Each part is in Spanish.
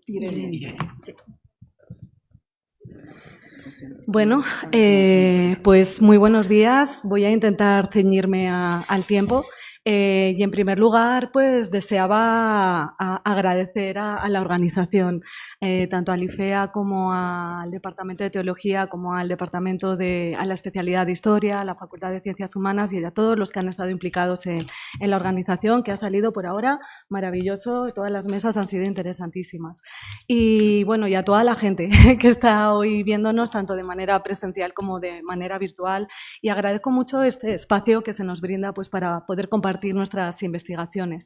Irene. Sí. Bueno, pues muy buenos días. Voy a intentar ceñirme al tiempo. Y en primer lugar, pues deseaba agradecer a la organización, tanto al IFEA como al Departamento de Teología, como al Departamento a la especialidad de Historia, a la Facultad de Ciencias Humanas y a todos los que han estado implicados en la organización, que ha salido por ahora maravilloso. Todas las mesas han sido interesantísimas. Y bueno, y a toda la gente que está hoy viéndonos, tanto de manera presencial como de manera virtual. Y agradezco mucho este espacio que se nos brinda pues, para poder compartir nuestras investigaciones.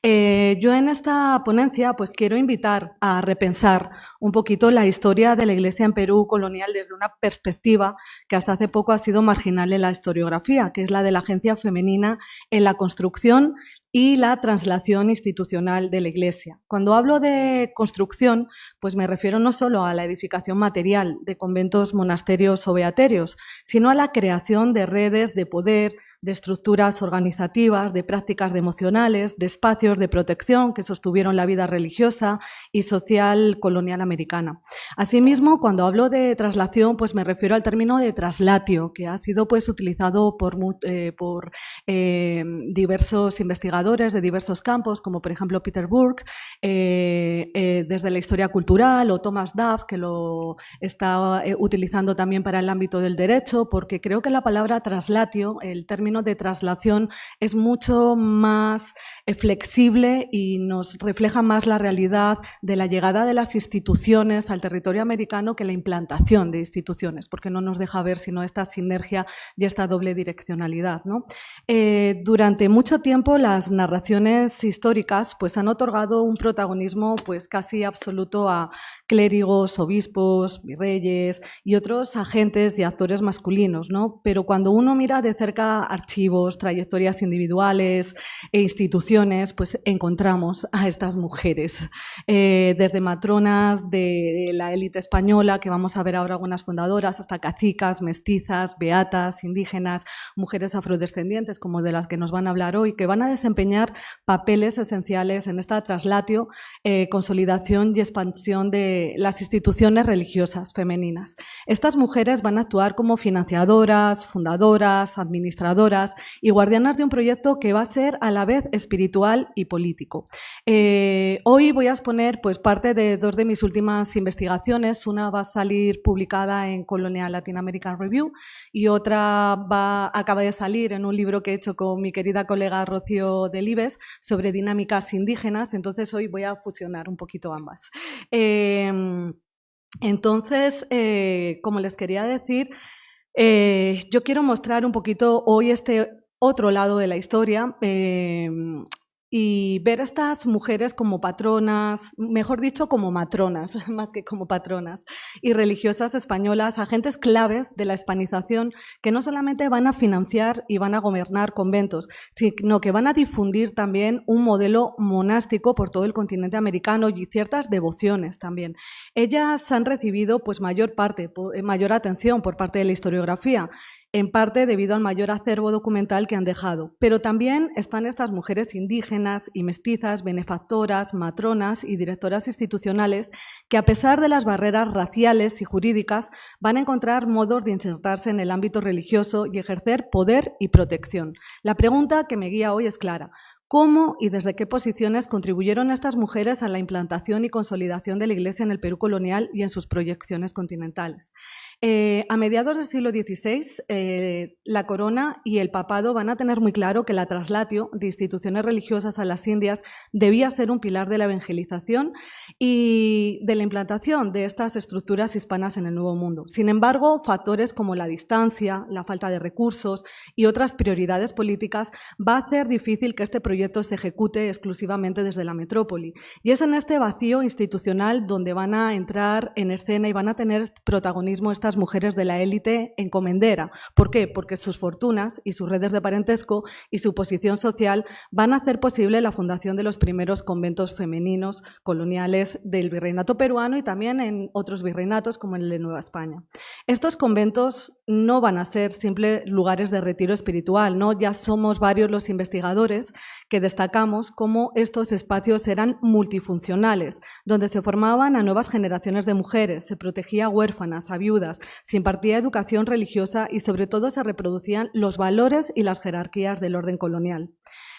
Yo en esta ponencia pues quiero invitar a repensar un poquito la historia de la Iglesia en Perú colonial desde una perspectiva que hasta hace poco ha sido marginal en la historiografía, que es la de la agencia femenina en la construcción y la translación institucional de la Iglesia. Cuando hablo de construcción, pues me refiero no solo a la edificación material de conventos, monasterios o beaterios, sino a la creación de redes de poder, de estructuras organizativas, de prácticas emocionales, de espacios de protección que sostuvieron la vida religiosa y social colonial americana. Asimismo, cuando hablo de traslación, pues me refiero al término de traslatio, que ha sido pues utilizado por diversos investigadores de diversos campos, como por ejemplo Peter Burke, desde la historia cultural, o Thomas Duff, que lo está utilizando también para el ámbito del derecho, porque creo que la palabra traslatio, el término de traslación, es mucho más flexible y nos refleja más la realidad de la llegada de las instituciones al territorio americano que la implantación de instituciones, porque no nos deja ver sino esta sinergia y esta doble direccionalidad, ¿no? Durante mucho tiempo las narraciones históricas pues, han otorgado un protagonismo pues, casi absoluto a clérigos, obispos, virreyes y otros agentes y actores masculinos, ¿no? Pero cuando uno mira de cerca archivos, trayectorias individuales e instituciones, pues encontramos a estas mujeres, desde matronas de la élite española, que vamos a ver ahora algunas fundadoras, hasta cacicas, mestizas, beatas, indígenas, mujeres afrodescendientes, como de las que nos van a hablar hoy, que van a desempeñar papeles esenciales en esta traslatio, consolidación y expansión de las instituciones religiosas femeninas. Estas mujeres van a actuar como financiadoras, fundadoras, administradoras y guardianas de un proyecto que va a ser a la vez espiritual y político. Hoy voy a exponer pues, parte de dos de mis últimas investigaciones. Una va a salir publicada en Colonial Latin American Review y otra acaba de salir en un libro que he hecho con mi querida colega Rocío Delibes sobre dinámicas indígenas. Entonces hoy voy a fusionar un poquito ambas. Entonces, como les quería decir, yo quiero mostrar un poquito hoy este otro lado de la historia y ver a estas mujeres como patronas, mejor dicho, como matronas, más que como patronas, y religiosas españolas, agentes claves de la hispanización que no solamente van a financiar y van a gobernar conventos, sino que van a difundir también un modelo monástico por todo el continente americano y ciertas devociones también. Ellas han recibido pues, mayor atención por parte de la historiografía, en parte debido al mayor acervo documental que han dejado. Pero también están estas mujeres indígenas y mestizas, benefactoras, matronas y directoras institucionales que, a pesar de las barreras raciales y jurídicas, van a encontrar modos de insertarse en el ámbito religioso y ejercer poder y protección. La pregunta que me guía hoy es clara. ¿Cómo y desde qué posiciones contribuyeron estas mujeres a la implantación y consolidación de la Iglesia en el Perú colonial y en sus proyecciones continentales? A mediados del siglo XVI, la corona y el papado van a tener muy claro que la traslatio de instituciones religiosas a las Indias debía ser un pilar de la evangelización y de la implantación de estas estructuras hispanas en el Nuevo Mundo. Sin embargo, factores como la distancia, la falta de recursos y otras prioridades políticas va a hacer difícil que este proyecto se ejecute exclusivamente desde la metrópoli. Y es en este vacío institucional donde van a entrar en escena y van a tener protagonismo estas estas mujeres de la élite encomendera. ¿Por qué? Porque sus fortunas y sus redes de parentesco y su posición social van a hacer posible la fundación de los primeros conventos femeninos coloniales del virreinato peruano y también en otros virreinatos como en el de Nueva España. Estos conventos no van a ser simples lugares de retiro espiritual, ¿no? Ya somos varios los investigadores que destacamos cómo estos espacios eran multifuncionales, donde se formaban a nuevas generaciones de mujeres, se protegía a huérfanas, a viudas, se impartía educación religiosa y sobre todo se reproducían los valores y las jerarquías del orden colonial.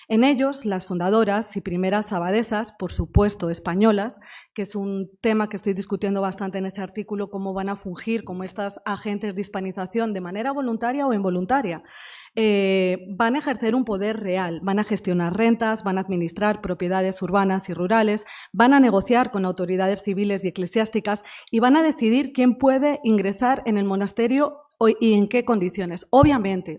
En ellos, las fundadoras y primeras abadesas, por supuesto españolas, que es un tema que estoy discutiendo bastante en ese artículo, cómo van a fungir como estas agentes de hispanización de manera voluntaria o involuntaria, van a ejercer un poder real, van a gestionar rentas, van a administrar propiedades urbanas y rurales, van a negociar con autoridades civiles y eclesiásticas y van a decidir quién puede ingresar en el monasterio y en qué condiciones. Obviamente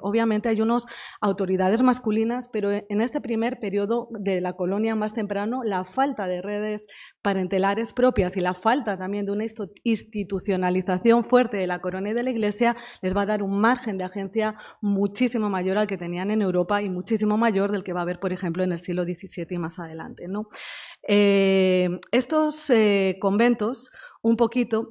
hay unas autoridades masculinas, pero en este primer periodo de la colonia más temprano, la falta de redes parentelares propias y la falta también de una institucionalización fuerte de la corona y de la Iglesia les va a dar un margen de agencia muchísimo mayor al que tenían en Europa y muchísimo mayor del que va a haber, por ejemplo, en el siglo XVII y más adelante, ¿no? Estos conventos, un poquito,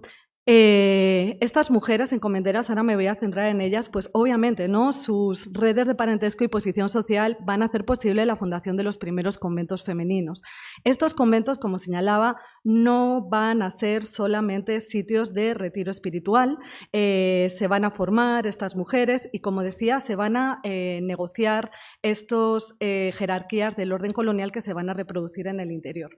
estas mujeres encomenderas, ahora me voy a centrar en ellas, pues obviamente, ¿no? Sus redes de parentesco y posición social van a hacer posible la fundación de los primeros conventos femeninos. Estos conventos, como señalaba, no van a ser solamente sitios de retiro espiritual, se van a formar estas mujeres y, como decía, se van a negociar estas jerarquías del orden colonial que se van a reproducir en el interior.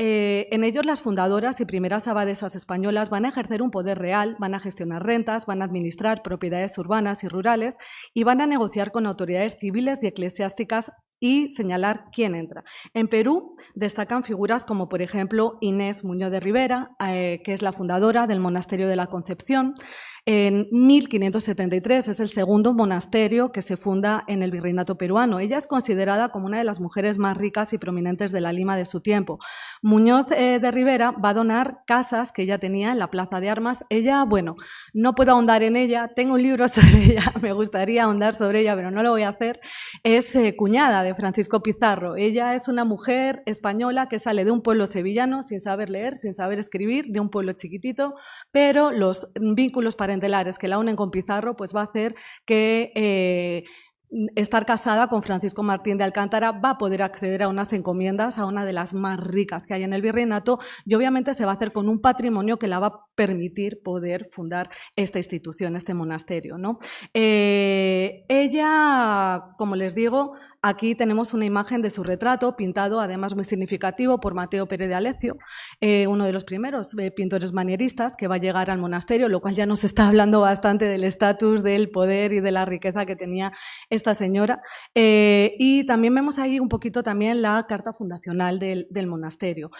En ellos las fundadoras y primeras abadesas españolas van a ejercer un poder real, van a gestionar rentas, van a administrar propiedades urbanas y rurales y van a negociar con autoridades civiles y eclesiásticas y señalar quién entra. En Perú destacan figuras como, por ejemplo, Inés Muñoz de Rivera, que es la fundadora del Monasterio de la Concepción. En 1573 es el segundo monasterio que se funda en el virreinato peruano. Ella es considerada como una de las mujeres más ricas y prominentes de la Lima de su tiempo. Muñoz de Rivera va a donar casas que ella tenía en la Plaza de Armas. Ella, bueno, no puedo ahondar en ella, tengo un libro sobre ella, me gustaría ahondar sobre ella, pero no lo voy a hacer. Es cuñada de Francisco Pizarro. Ella es una mujer española que sale de un pueblo sevillano sin saber leer, sin saber escribir, de un pueblo chiquitito, pero los vínculos parentales que la unen con Pizarro pues va a hacer que estar casada con Francisco Martín de Alcántara va a poder acceder a unas encomiendas, a una de las más ricas que hay en el virreinato y obviamente se va a hacer con un patrimonio que la va a permitir poder fundar esta institución, este monasterio, ¿no? Ella, como les digo, aquí tenemos una imagen de su retrato, pintado además muy significativo por Mateo Pérez de Alecio, uno de los primeros pintores manieristas que va a llegar al monasterio, lo cual ya nos está hablando bastante del estatus, del poder y de la riqueza que tenía esta señora. Y también vemos ahí un poquito también la carta fundacional del monasterio,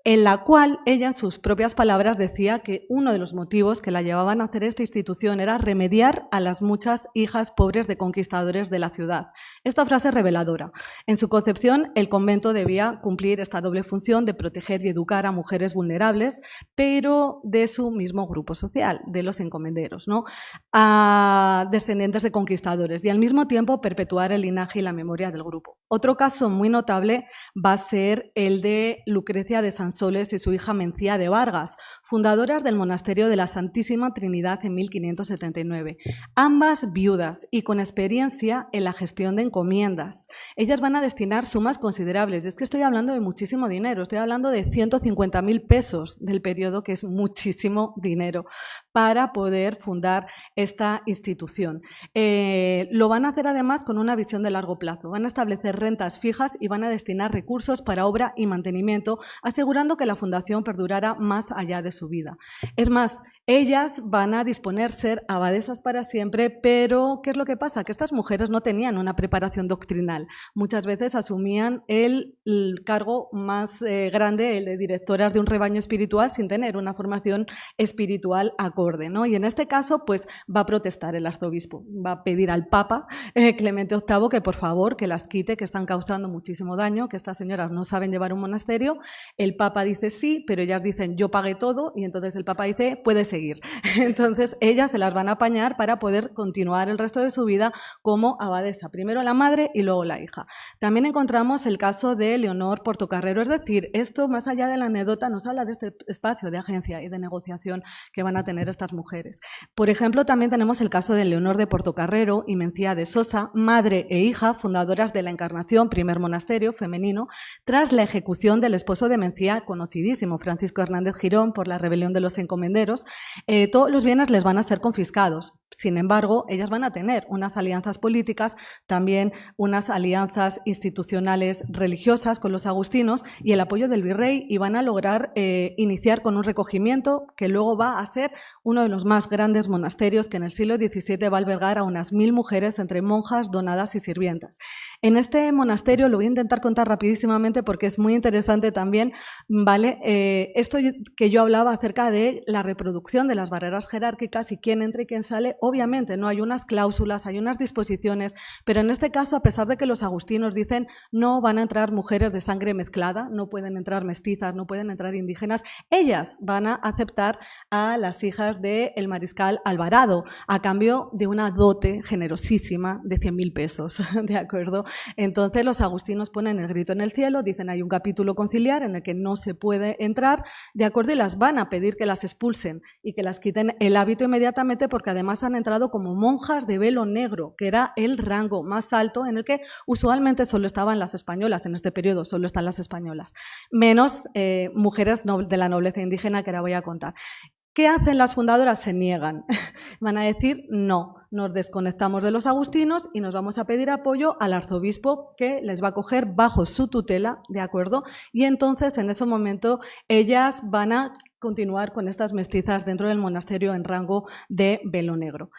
en la cual ella, en sus propias palabras, decía que uno de los motivos que la llevaban a hacer esta institución era remediar a las muchas hijas pobres de conquistadores de la ciudad. Esta frase es reveladora. En su concepción, el convento debía cumplir esta doble función de proteger y educar a mujeres vulnerables, pero de su mismo grupo social, de los encomenderos, ¿no? A descendientes de conquistadores y al mismo tiempo perpetuar el linaje y la memoria del grupo. Otro caso muy notable va a ser el de Lucrecia de Sansoles y su hija Mencía de Vargas, fundadoras del monasterio de la Santísima Trinidad en 1579. Ambas viudas y con experiencia en la gestión de encomiendas. Ellas van a destinar sumas considerables. Es que estoy hablando de muchísimo dinero, estoy hablando de 150.000 pesos del periodo, que es muchísimo dinero, para poder fundar esta institución. Lo van a hacer además con una visión de largo plazo. Van a establecer rentas fijas y van a destinar recursos para obra y mantenimiento, asegurando que la fundación perdurara más allá de su vida. Es más, ellas van a disponer ser abadesas para siempre, pero ¿qué es lo que pasa? Que estas mujeres no tenían una preparación doctrinal. Muchas veces asumían el cargo más grande, el de directoras de un rebaño espiritual, sin tener una formación espiritual acorde, ¿no? Y en este caso, pues va a protestar el arzobispo, va a pedir al Papa Clemente VIII que por favor que las quite, que están causando muchísimo daño, que estas señoras no saben llevar un monasterio. El Papa dice sí, pero ellas dicen yo pagué todo y entonces el Papa dice puede seguir. seguir. Entonces, ellas se las van a apañar para poder continuar el resto de su vida como abadesa. Primero la madre y luego la hija. También encontramos el caso de Leonor Portocarrero, es decir, esto más allá de la anécdota nos habla de este espacio de agencia y de negociación que van a tener estas mujeres. Por ejemplo, también tenemos el caso de Leonor de Portocarrero y Mencía de Sosa, madre e hija, fundadoras de la Encarnación, primer monasterio femenino, tras la ejecución del esposo de Mencía, conocidísimo, Francisco Hernández Girón, por la rebelión de los encomenderos. Todos los bienes les van a ser confiscados. Sin embargo, ellas van a tener unas alianzas políticas, también unas alianzas institucionales religiosas con los agustinos y el apoyo del virrey, y van a lograr iniciar con un recogimiento que luego va a ser uno de los más grandes monasterios, que en el siglo XVII va a albergar a unas 1000 mujeres entre monjas, donadas y sirvientas. En este monasterio, lo voy a intentar contar rapidísimamente porque es muy interesante también, ¿vale? Esto que yo hablaba acerca de la reproducción de las barreras jerárquicas y quién entra y quién sale, obviamente no hay unas cláusulas, hay unas disposiciones, pero en este caso, a pesar de que los agustinos dicen no van a entrar mujeres de sangre mezclada, no pueden entrar mestizas, no pueden entrar indígenas, ellas van a aceptar a las hijas del mariscal Alvarado a cambio de una dote generosísima de 100.000 pesos, ¿de acuerdo? Entonces los agustinos ponen el grito en el cielo, dicen hay un capítulo conciliar en el que no se puede entrar, ¿de acuerdo? Y las van a pedir que las expulsen y que las quiten el hábito inmediatamente, porque además han entrado como monjas de velo negro, que era el rango más alto en el que usualmente solo estaban las españolas, en este periodo solo están las españolas, menos mujeres de la nobleza indígena, que ahora voy a contar. ¿Qué hacen las fundadoras? Se niegan. Van a decir no, nos desconectamos de los agustinos y nos vamos a pedir apoyo al arzobispo, que les va a coger bajo su tutela, ¿de acuerdo? Y entonces en ese momento ellas van a continuar con estas mestizas dentro del monasterio en rango de velo negro.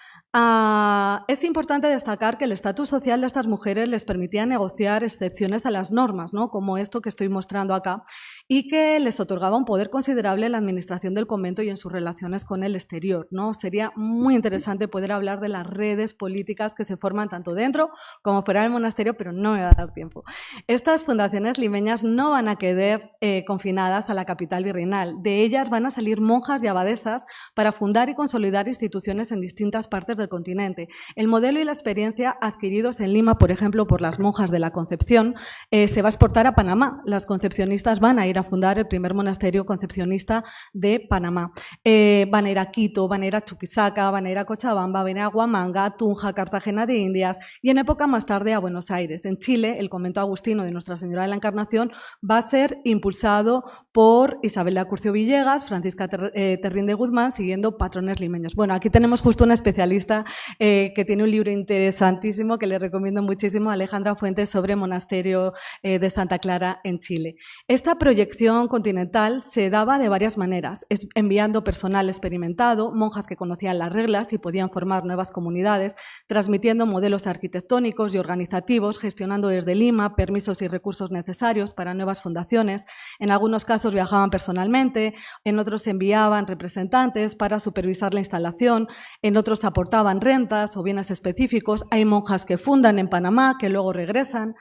Es importante destacar que el estatus social de estas mujeres les permitía negociar excepciones a las normas, ¿no? Como esto que estoy mostrando acá, y que les otorgaba un poder considerable en la administración del convento y en sus relaciones con el exterior, ¿no? Sería muy interesante poder hablar de las redes políticas que se forman tanto dentro como fuera del monasterio, pero no me va a dar tiempo. Estas fundaciones limeñas no van a quedar confinadas a la capital virreinal. De ellas van a salir monjas y abadesas para fundar y consolidar instituciones en distintas partes del continente. El modelo y la experiencia adquiridos en Lima, por ejemplo, por las monjas de la Concepción, se va a exportar a Panamá. Las concepcionistas van a ir a fundar el primer monasterio concepcionista de Panamá. Van a ir a Quito, van a ir a Chuquisaca, van a ir a Cochabamba, van a ir a Huamanga, Tunja, Cartagena de Indias y en época más tarde a Buenos Aires. En Chile, el convento agustino de Nuestra Señora de la Encarnación va a ser impulsado por Isabel de Acurcio Villegas, Francisca Terrín de Guzmán, siguiendo patrones limeños. Bueno, aquí tenemos justo una especialista que tiene un libro interesantísimo que le recomiendo muchísimo, Alejandra Fuentes, sobre monasterio de Santa Clara en Chile. Esta proyección continental se daba de varias maneras, enviando personal experimentado, monjas que conocían las reglas y podían formar nuevas comunidades, transmitiendo modelos arquitectónicos y organizativos, gestionando desde Lima permisos y recursos necesarios para nuevas fundaciones. En algunos casos viajaban personalmente, en otros enviaban representantes para supervisar la instalación, en otros aportaban rentas o bienes específicos. Hay monjas que fundan en Panamá, que luego regresan.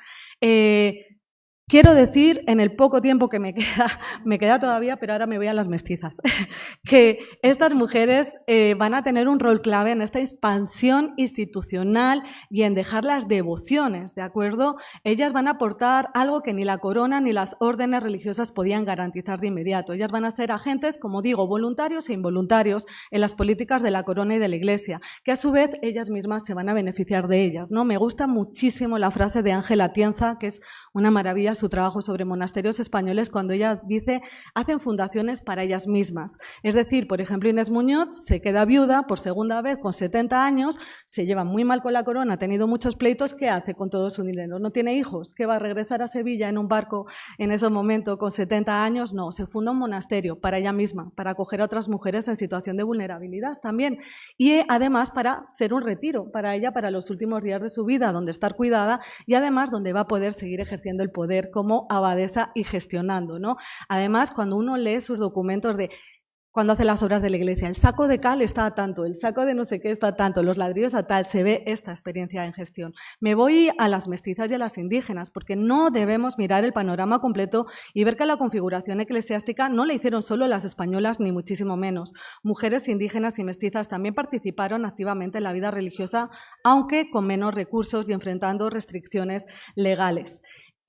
Quiero decir, en el poco tiempo que me queda todavía, pero ahora me voy a las mestizas, que estas mujeres van a tener un rol clave en esta expansión institucional y en dejar las devociones, ¿de acuerdo? Ellas van a aportar algo que ni la corona ni las órdenes religiosas podían garantizar de inmediato. Ellas van a ser agentes, como digo, voluntarios e involuntarios en las políticas de la corona y de la Iglesia, que a su vez ellas mismas se van a beneficiar de ellas, ¿no? Me gusta muchísimo la frase de Ángela Atienza, que es una maravilla su trabajo sobre monasterios españoles, cuando ella dice, hacen fundaciones para ellas mismas. Es decir, por ejemplo, Inés Muñoz se queda viuda por segunda vez con 70 años, se lleva muy mal con la corona, ha tenido muchos pleitos, ¿qué hace con todo su dinero? ¿No tiene hijos? ¿Qué va a regresar a Sevilla en un barco en ese momento con 70 años? No, se funda un monasterio para ella misma, para acoger a otras mujeres en situación de vulnerabilidad también. Y además para ser un retiro para ella, para los últimos días de su vida, donde estar cuidada y además donde va a poder seguir ejerciendo el poder como abadesa y gestionando, ¿no? Además, cuando uno lee sus documentos de cuando hace las obras de la iglesia. El saco de cal está a tanto, el saco de no sé qué está a tanto, los ladrillos a tal. Se ve esta experiencia en gestión. Me voy a las mestizas y a las indígenas, porque no debemos mirar el panorama completo y ver que la configuración eclesiástica no la hicieron solo las españolas, ni muchísimo menos. Mujeres indígenas y mestizas también participaron activamente en la vida religiosa, aunque con menos recursos y enfrentando restricciones legales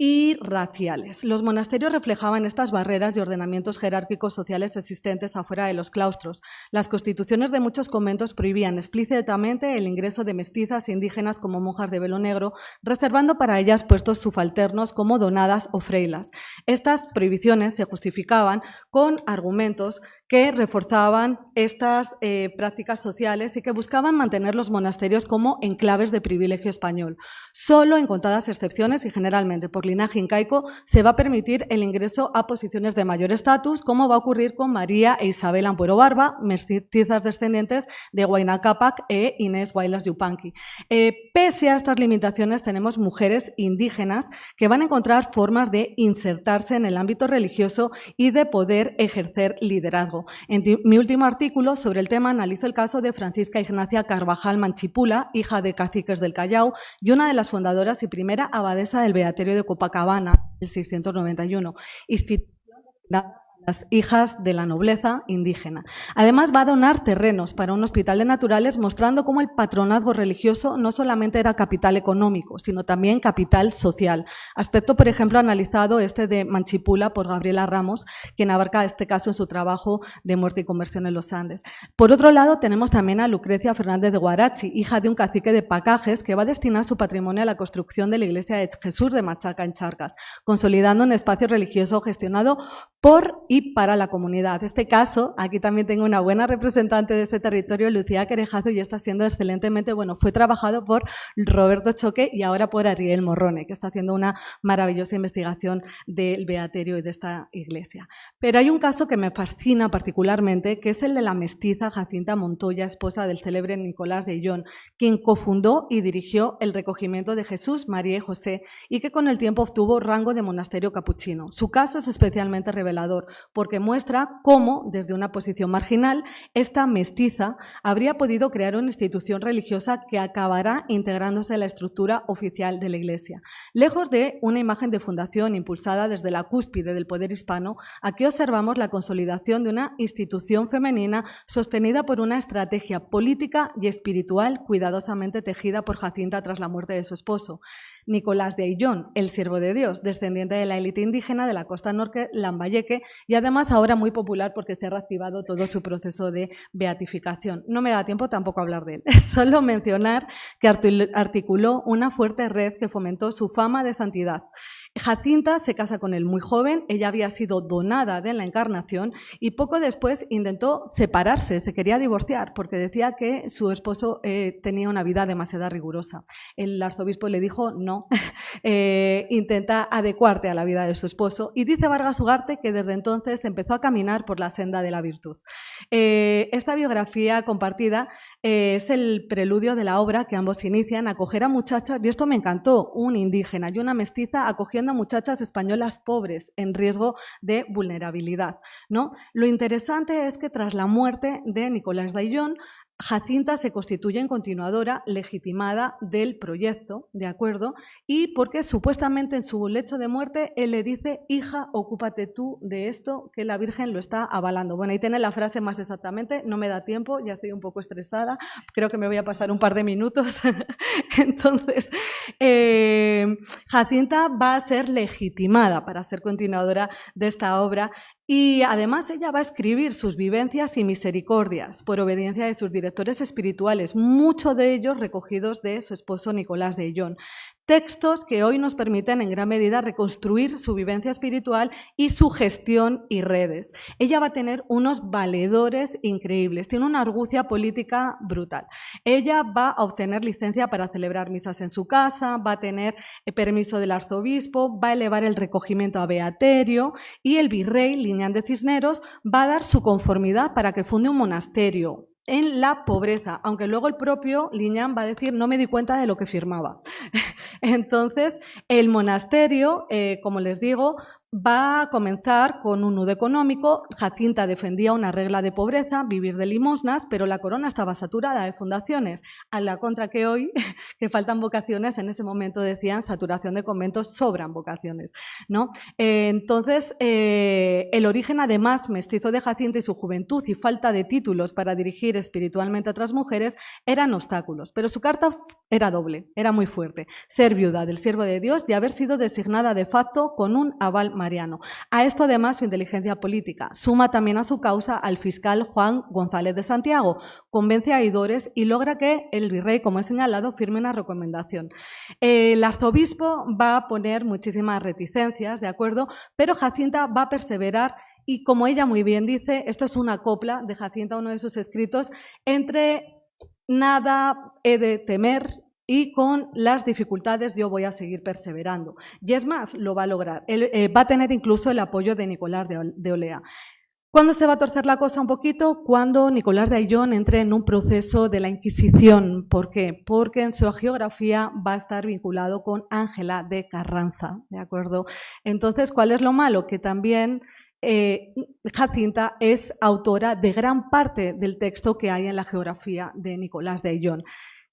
y raciales. Los monasterios reflejaban estas barreras y ordenamientos jerárquicos sociales existentes afuera de los claustros. Las constituciones de muchos conventos prohibían explícitamente el ingreso de mestizas e indígenas como monjas de velo negro, reservando para ellas puestos subalternos como donadas o freilas. Estas prohibiciones se justificaban con argumentos que reforzaban estas prácticas sociales y que buscaban mantener los monasterios como enclaves de privilegio español. Solo en contadas excepciones y generalmente por linaje incaico se va a permitir el ingreso a posiciones de mayor estatus, como va a ocurrir con María e Isabel Ampuero Barba, mestizas descendientes de Huayna Cápac e Inés Guaylas Yupanqui. Pese a estas limitaciones, tenemos mujeres indígenas que van a encontrar formas de insertarse en el ámbito religioso y de poder ejercer liderazgo. En mi último artículo sobre el tema analizo el caso de Francisca Ignacia Carvajal Manchipula, hija de caciques del Callao y una de las fundadoras y primera abadesa del Beaterio de Copacabana, en 1691, institución destinada a las hijas de la nobleza indígena. Además, va a donar terrenos para un hospital de naturales, mostrando cómo el patronazgo religioso no solamente era capital económico, sino también capital social. Aspecto, por ejemplo, analizado este de Manchipula por Gabriela Ramos, quien abarca este caso en su trabajo de Muerte y Conversión en los Andes. Por otro lado, tenemos también a Lucrecia Fernández de Guarachi, hija de un cacique de Pacajes, que va a destinar su patrimonio a la construcción de la iglesia de Jesús de Machaca en Charcas, consolidando un espacio religioso gestionado por y para la comunidad. Este caso, aquí también tengo una buena representante de ese territorio, Lucía Querejazo, y está siendo excelentemente, fue trabajado por Roberto Choque y ahora por Ariel Morrone, que está haciendo una maravillosa investigación del Beaterio y de esta iglesia. Pero hay un caso que me fascina particularmente, que es el de la mestiza Jacinta Montoya, esposa del célebre Nicolás de Ayllón, quien cofundó y dirigió el recogimiento de Jesús, María y José, y que con el tiempo obtuvo rango de monasterio capuchino. Su caso es especialmente revelador, porque muestra cómo, desde una posición marginal, esta mestiza habría podido crear una institución religiosa que acabará integrándose en la estructura oficial de la Iglesia. Lejos de una imagen de fundación impulsada desde la cúspide del poder hispano, aquí observamos la consolidación de una institución femenina sostenida por una estrategia política y espiritual cuidadosamente tejida por Jacinta tras la muerte de su esposo, Nicolás de Ayllón, el siervo de Dios, descendiente de la élite indígena de la costa norte lambayeque y además ahora muy popular porque se ha reactivado todo su proceso de beatificación. No me da tiempo tampoco a hablar de él, solo mencionar que articuló una fuerte red que fomentó su fama de santidad. Jacinta se casa con él muy joven, ella había sido donada de la Encarnación y poco después intentó separarse, se quería divorciar porque decía que su esposo tenía una vida demasiado rigurosa. El arzobispo le dijo no, intenta adecuarte a la vida de su esposo y dice Vargas Ugarte que desde entonces empezó a caminar por la senda de la virtud. Esta biografía compartida es el preludio de la obra que ambos inician, acoger a muchachas, y esto me encantó, un indígena y una mestiza acogiendo a muchachas españolas pobres en riesgo de vulnerabilidad, ¿no? Lo interesante es que tras la muerte de Nicolás de Ayllón, Jacinta se constituye en continuadora legitimada del proyecto, ¿de acuerdo? Y porque supuestamente en su lecho de muerte él le dice, hija, ocúpate tú de esto, que la Virgen lo está avalando. Bueno, ahí tiene la frase más exactamente, no me da tiempo, ya estoy un poco estresada, creo que me voy a pasar un par de minutos. Entonces, Jacinta va a ser legitimada para ser continuadora de esta obra. Y además ella va a escribir sus vivencias y misericordias por obediencia de sus directores espirituales, muchos de ellos recogidos de su esposo Nicolás de Ayllón. Textos que hoy nos permiten en gran medida reconstruir su vivencia espiritual y su gestión y redes. Ella va a tener unos valedores increíbles, tiene una argucia política brutal. Ella va a obtener licencia para celebrar misas en su casa, va a tener permiso del arzobispo, va a elevar el recogimiento a Beaterio y el virrey Liñán de Cisneros va a dar su conformidad para que funde un monasterio en la pobreza, aunque luego el propio Liñán va a decir no me di cuenta de lo que firmaba. Entonces, el monasterio, como les digo, va a comenzar con un nudo económico. Jacinta defendía una regla de pobreza, vivir de limosnas, pero la corona estaba saturada de fundaciones, a la contra que hoy, que faltan vocaciones, en ese momento decían saturación de conventos, sobran vocaciones, ¿no? Entonces, el origen además mestizo de Jacinta y su juventud y falta de títulos para dirigir espiritualmente a otras mujeres eran obstáculos, pero su carta era doble, era muy fuerte: ser viuda del siervo de Dios y haber sido designada de facto con un aval mariano. A esto además su inteligencia política suma también a su causa al fiscal Juan González de Santiago, convence a oidores y logra que el virrey, como he señalado, firme una recomendación. El arzobispo va a poner muchísimas reticencias, ¿de acuerdo? Pero Jacinta va a perseverar y, como ella muy bien dice, esto es una copla de Jacinta, uno de sus escritos, entre nada he de temer y con las dificultades yo voy a seguir perseverando. Y es más, lo va a lograr. Él va a tener incluso el apoyo de Nicolás de Olea. ¿Cuándo se va a torcer la cosa un poquito? Cuando Nicolás de Ayllón entre en un proceso de la Inquisición. ¿Por qué? Porque en su hagiografía va a estar vinculado con Ángela de Carranza, ¿de acuerdo? Entonces, ¿cuál es lo malo? Que también Jacinta es autora de gran parte del texto que hay en la geografía de Nicolás de Ayllón.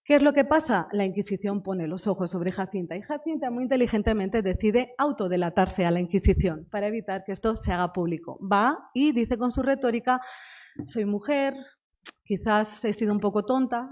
¿Qué es lo que pasa? La Inquisición pone los ojos sobre Jacinta y Jacinta muy inteligentemente decide autodelatarse a la Inquisición para evitar que esto se haga público. Va y dice con su retórica: soy mujer, quizás he sido un poco tonta,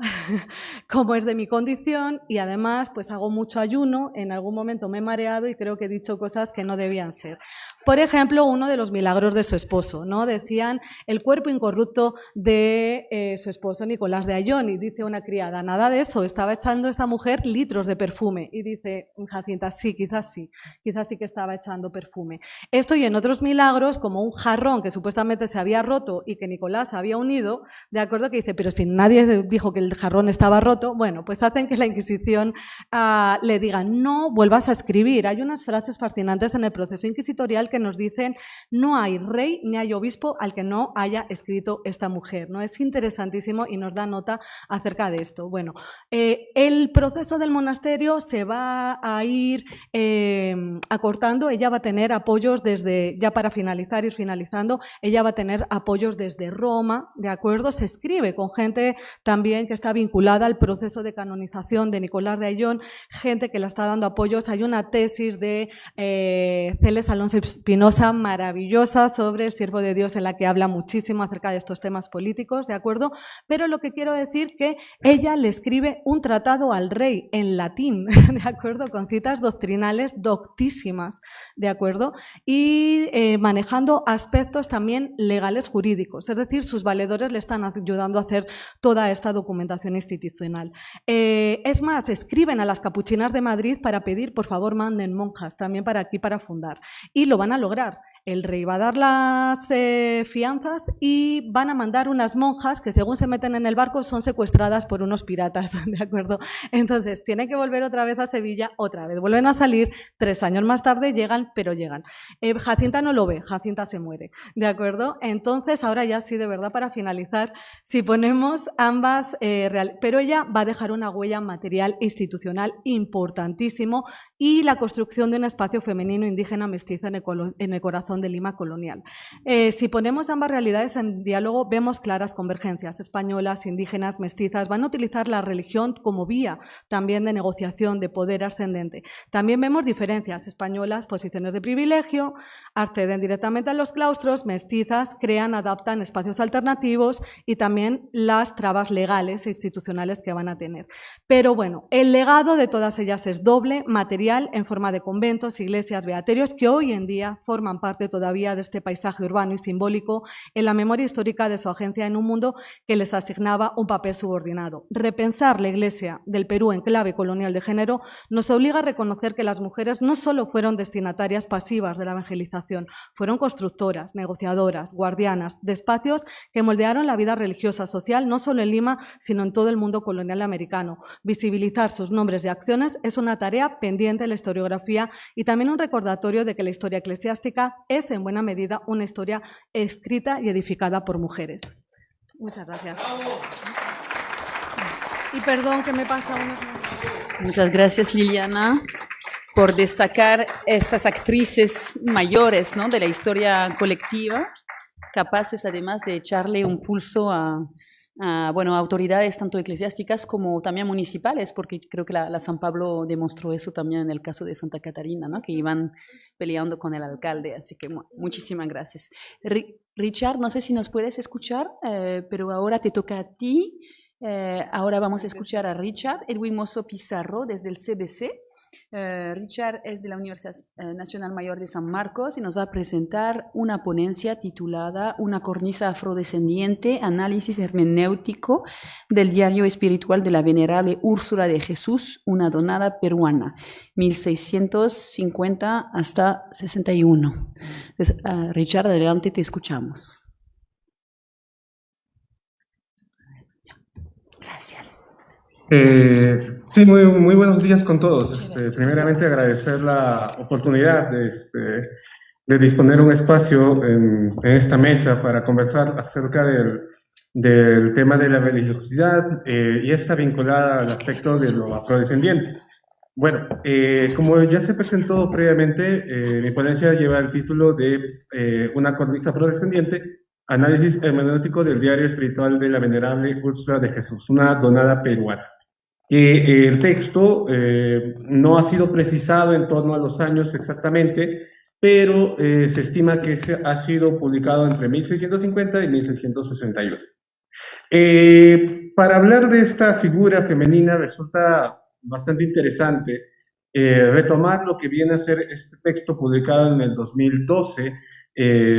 como es de mi condición, y además pues hago mucho ayuno, en algún momento me he mareado y creo que he dicho cosas que no debían ser. Por ejemplo, uno de los milagros de su esposo, ¿no? Decían el cuerpo incorrupto de su esposo Nicolás de Ayllón, y dice una criada: nada de eso, estaba echando esta mujer litros de perfume. Y dice Jacinta: sí que estaba echando perfume. Esto y en otros milagros, como un jarrón que supuestamente se había roto y que Nicolás había unido, ¿de acuerdo? Que dice: pero si nadie dijo que el jarrón estaba roto, bueno, pues hacen que la Inquisición le diga: no vuelvas a escribir. Hay unas frases fascinantes en el proceso inquisitorial que nos dicen: no hay rey ni hay obispo al que no haya escrito esta mujer, ¿no? Es interesantísimo y nos da nota acerca de esto. Bueno, el proceso del monasterio se va a ir acortando. Ella va a tener apoyos desde, ya para finalizar, ir finalizando, ella va a tener apoyos desde Roma, ¿de acuerdo? Se escribe con gente también que está vinculada al proceso de canonización de Nicolás de Ayllón, gente que le está dando apoyos. Hay una tesis de Celes Alonso Espinosa maravillosa sobre el siervo de Dios, en la que habla muchísimo acerca de estos temas políticos, ¿de acuerdo? Pero lo que quiero decir que ella le escribe un tratado al rey en latín, ¿de acuerdo? Con citas doctrinales doctísimas, ¿de acuerdo? Y manejando aspectos también legales jurídicos, es decir, sus valedores le están ayudando a hacer toda esta documentación institucional. Es más, escriben a las capuchinas de Madrid para pedir: por favor, manden monjas también para aquí, para fundar. Y lo van a lograr. El rey va a dar las fianzas y van a mandar unas monjas que, según se meten en el barco, son secuestradas por unos piratas, ¿de acuerdo? Entonces, tienen que volver otra vez a Sevilla, otra vez vuelven a salir, 3 años más tarde llegan, pero llegan. Jacinta no lo ve, Jacinta se muere, ¿de acuerdo? Entonces, ahora ya sí, de verdad, para finalizar, si ponemos ambas, pero ella va a dejar una huella material institucional importantísimo y la construcción de un espacio femenino indígena mestiza en el corazón de Lima colonial. Si ponemos ambas realidades en diálogo, vemos claras convergencias. Españolas, indígenas, mestizas van a utilizar la religión como vía también de negociación, de poder ascendente. También vemos diferencias. Españolas, posiciones de privilegio, acceden directamente a los claustros; mestizas, crean, adaptan espacios alternativos y también las trabas legales e institucionales que van a tener. Pero bueno, el legado de todas ellas es doble, material, en forma de conventos, iglesias, beaterios, que hoy en día forman parte todavía de este paisaje urbano y simbólico en la memoria histórica de su agencia en un mundo que les asignaba un papel subordinado. Repensar la Iglesia del Perú en clave colonial de género nos obliga a reconocer que las mujeres no solo fueron destinatarias pasivas de la evangelización, fueron constructoras, negociadoras, guardianas de espacios que moldearon la vida religiosa social no solo en Lima, sino en todo el mundo colonial americano. Visibilizar sus nombres y acciones es una tarea pendiente de la historiografía y también un recordatorio de que la historia eclesiástica es en buena medida una historia escrita y edificada por mujeres. Muchas gracias. Y perdón que me pasa unos... Muchas gracias, Liliana. por destacar estas actrices mayores, ¿no?, de la historia colectiva, capaces además de echarle un pulso bueno, a autoridades tanto eclesiásticas como también municipales, porque creo que la San Pablo demostró eso también en el caso de Santa Catarina, ¿no?, que iban peleando con el alcalde. Así que muchísimas gracias. Richard, no sé si nos puedes escuchar, pero ahora te toca a ti. Ahora vamos a escuchar a Richard Edwin Mosso Pizarro desde el CBC. Richard es de la Universidad Nacional Mayor de San Marcos y nos va a presentar una ponencia titulada Una cornisa afrodescendiente, análisis hermenéutico del diario espiritual de la venerable Úrsula de Jesús, una donada peruana, 1650 hasta 61. Entonces, Richard, adelante, te escuchamos. Gracias. Sí, muy buenos días con todos. Primeramente agradecer la oportunidad de disponer un espacio en esta mesa para conversar acerca del tema de la religiosidad y está vinculada al aspecto de lo afrodescendiente. Bueno, como ya se presentó previamente, mi ponencia lleva el título de Una cornisa afrodescendiente, análisis hermenéutico del diario espiritual de la venerable Úrsula de Jesús, una donada peruana. El texto no ha sido precisado en torno a los años exactamente, pero se estima que ha sido publicado entre 1650 y 1661. Para hablar de esta figura femenina resulta bastante interesante retomar lo que viene a ser este texto publicado en el 2012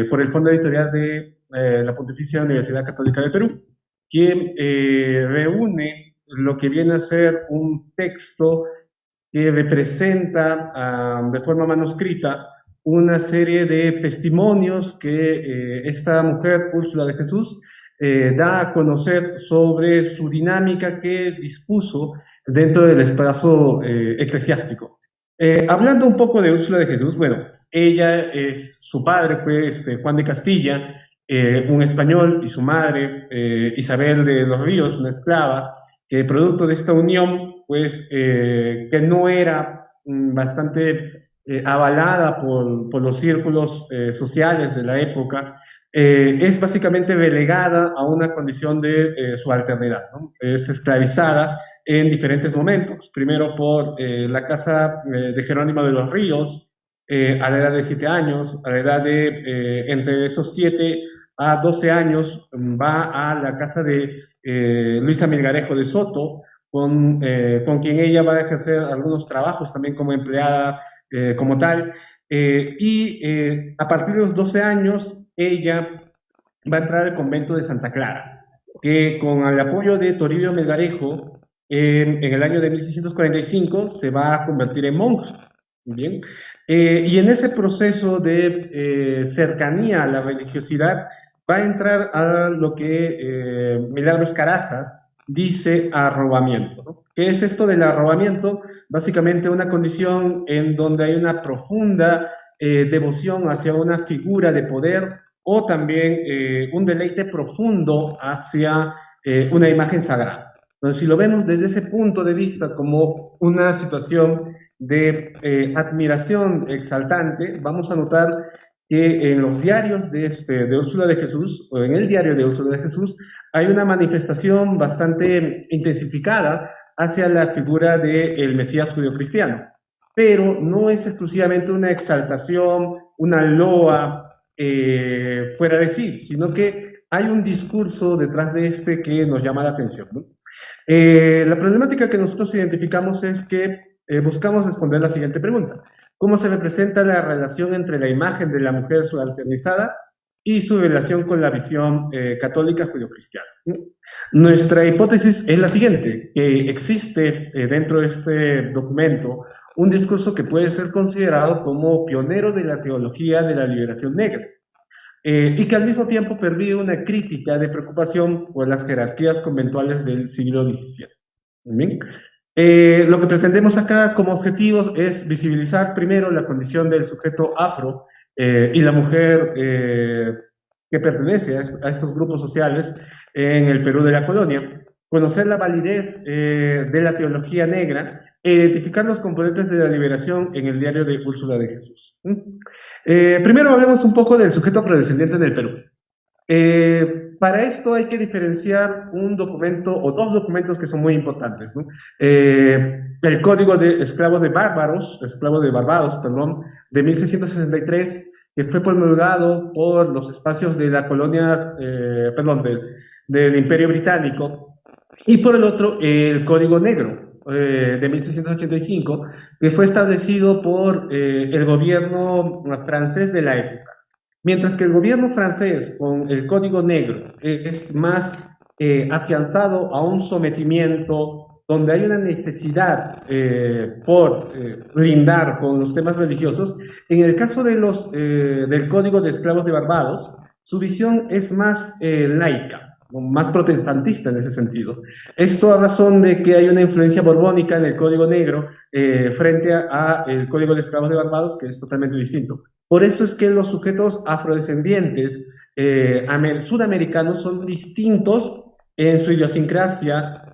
por el Fondo Editorial de la Pontificia Universidad Católica del Perú, que reúne lo que viene a ser un texto que representa de forma manuscrita una serie de testimonios que esta mujer, Úrsula de Jesús, da a conocer sobre su dinámica que dispuso dentro del espacio eclesiástico. Hablando un poco de Úrsula de Jesús, bueno, su padre fue Juan de Castilla, un español, y su madre, Isabel de los Ríos, una esclava, que producto de esta unión, pues, que no era bastante avalada por los círculos sociales de la época, es básicamente relegada a una condición de subalternidad, ¿no? Es esclavizada en diferentes momentos, primero por la casa de Jerónimo de los Ríos, a la edad de 7 años, a la edad de entre esos 7 a 12 años, va a la casa de Luisa Melgarejo de Soto, con quien ella va a ejercer algunos trabajos también como empleada como tal, a partir de los 12 años ella va a entrar al convento de Santa Clara, que con el apoyo de Toribio Melgarejo en el año de 1645 se va a convertir en monja. Bien. Y en ese proceso de cercanía a la religiosidad va a entrar a lo que Milagros Carazas dice arrobamiento, ¿no? ¿Qué es esto del arrobamiento? Básicamente una condición en donde hay una profunda devoción hacia una figura de poder o también un deleite profundo hacia una imagen sagrada. Entonces, si lo vemos desde ese punto de vista como una situación de admiración exaltante, vamos a notar que en los diarios de Úrsula de Jesús, o en el diario de Úrsula de Jesús, hay una manifestación bastante intensificada hacia la figura del Mesías judio-cristiano, pero no es exclusivamente una exaltación, una loa fuera de sí, sino que hay un discurso detrás de que nos llama la atención, ¿no? La problemática que nosotros identificamos es que buscamos responder la siguiente pregunta: ¿cómo se representa la relación entre la imagen de la mujer subalternizada y su relación con la visión católica judio-cristiana? Nuestra hipótesis es la siguiente: que existe dentro de este documento un discurso que puede ser considerado como pionero de la teología de la liberación negra, y que al mismo tiempo pervive una crítica de preocupación por las jerarquías conventuales del siglo XVII. ¿Bien? Lo que pretendemos acá como objetivos es visibilizar primero la condición del sujeto afro y la mujer que pertenece a estos grupos sociales en el Perú de la colonia, conocer la validez de la teología negra e identificar los componentes de la liberación en el diario de Úrsula de Jesús. Primero hablemos un poco del sujeto afrodescendiente en el Perú. Para esto hay que diferenciar un documento o dos documentos que son muy importantes, ¿no? El Código de Esclavo de Barbados, perdón, de 1663, que fue promulgado por los espacios de las colonias, del Imperio Británico, y por el otro, el Código Negro, de 1685, que fue establecido por el gobierno francés de la época. Mientras que el gobierno francés, con el Código Negro, es más afianzado a un sometimiento donde hay una necesidad por lindar con los temas religiosos. En el caso de del Código de Esclavos de Barbados, su visión es más laica, más protestantista en ese sentido. Esto a razón de que hay una influencia borbónica en el Código Negro frente a el Código de Esclavos de Barbados, que es totalmente distinto. Por eso es que los sujetos afrodescendientes sudamericanos son distintos en su idiosincrasia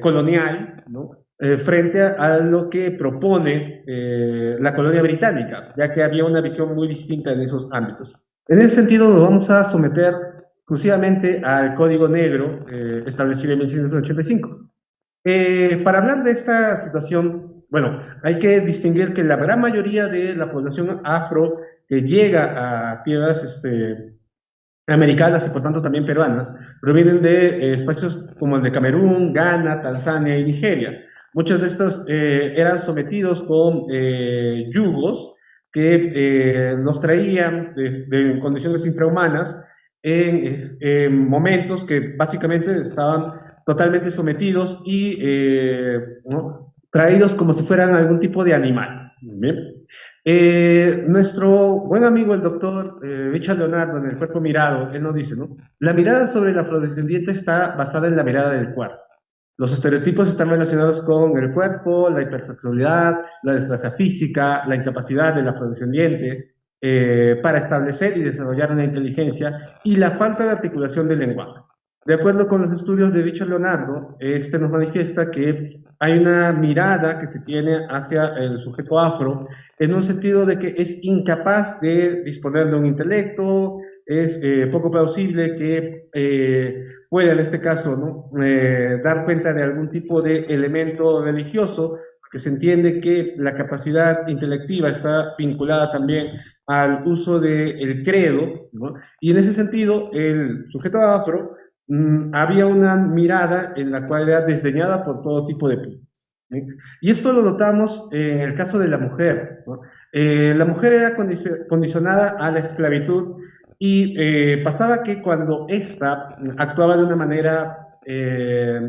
colonial, ¿no? Frente a lo que propone la colonia británica, ya que había una visión muy distinta en esos ámbitos. En ese sentido, nos vamos a someter exclusivamente al Código Negro establecido en 1685. Para hablar de esta situación, bueno, hay que distinguir que la gran mayoría de la población afro que llega a tierras americanas y por tanto también peruanas, provienen de espacios como el de Camerún, Ghana, Tanzania y Nigeria. Muchos de estos eran sometidos con yugos que los traían de condiciones infrahumanas en momentos que básicamente estaban totalmente sometidos y ¿no? traídos como si fueran algún tipo de animal. ¿Bien? Nuestro buen amigo el doctor Richard Leonardo en El cuerpo mirado, él nos dice, ¿no? La mirada sobre el afrodescendiente está basada en la mirada del cuerpo. Los estereotipos están relacionados con el cuerpo, la hipersexualidad, la displasia física, la incapacidad del afrodescendiente para establecer y desarrollar una inteligencia y la falta de articulación del lenguaje. De acuerdo con los estudios de Richard Leonardo, nos manifiesta que hay una mirada que se tiene hacia el sujeto afro en un sentido de que es incapaz de disponer de un intelecto, es poco plausible que pueda en este caso, ¿no? Dar cuenta de algún tipo de elemento religioso, porque se entiende que la capacidad intelectiva está vinculada también al uso del credo, ¿no? Y en ese sentido, el sujeto afro había una mirada en la cual era desdeñada por todo tipo de puntos, ¿sí? Y esto lo notamos en el caso de la mujer, ¿no? La mujer era condicionada a la esclavitud y pasaba que cuando ésta actuaba de una manera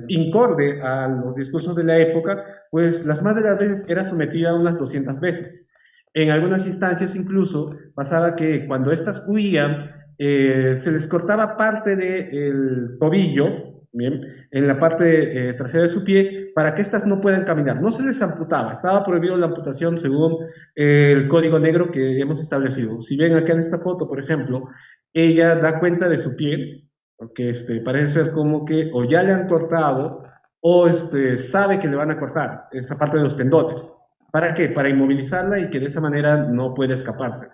incorde a los discursos de la época, pues las más de las veces era sometida unas 200 veces. En algunas instancias incluso pasaba que cuando éstas huían, se les cortaba parte del tobillo, ¿bien? En la parte trasera de su pie, para que éstas no puedan caminar. No se les amputaba, estaba prohibido la amputación según el código negro que hemos establecido. Si ven acá en esta foto, por ejemplo, ella da cuenta de su pie, porque parece ser como que o ya le han cortado o sabe que le van a cortar esa parte de los tendones. ¿Para qué? Para inmovilizarla y que de esa manera no pueda escaparse.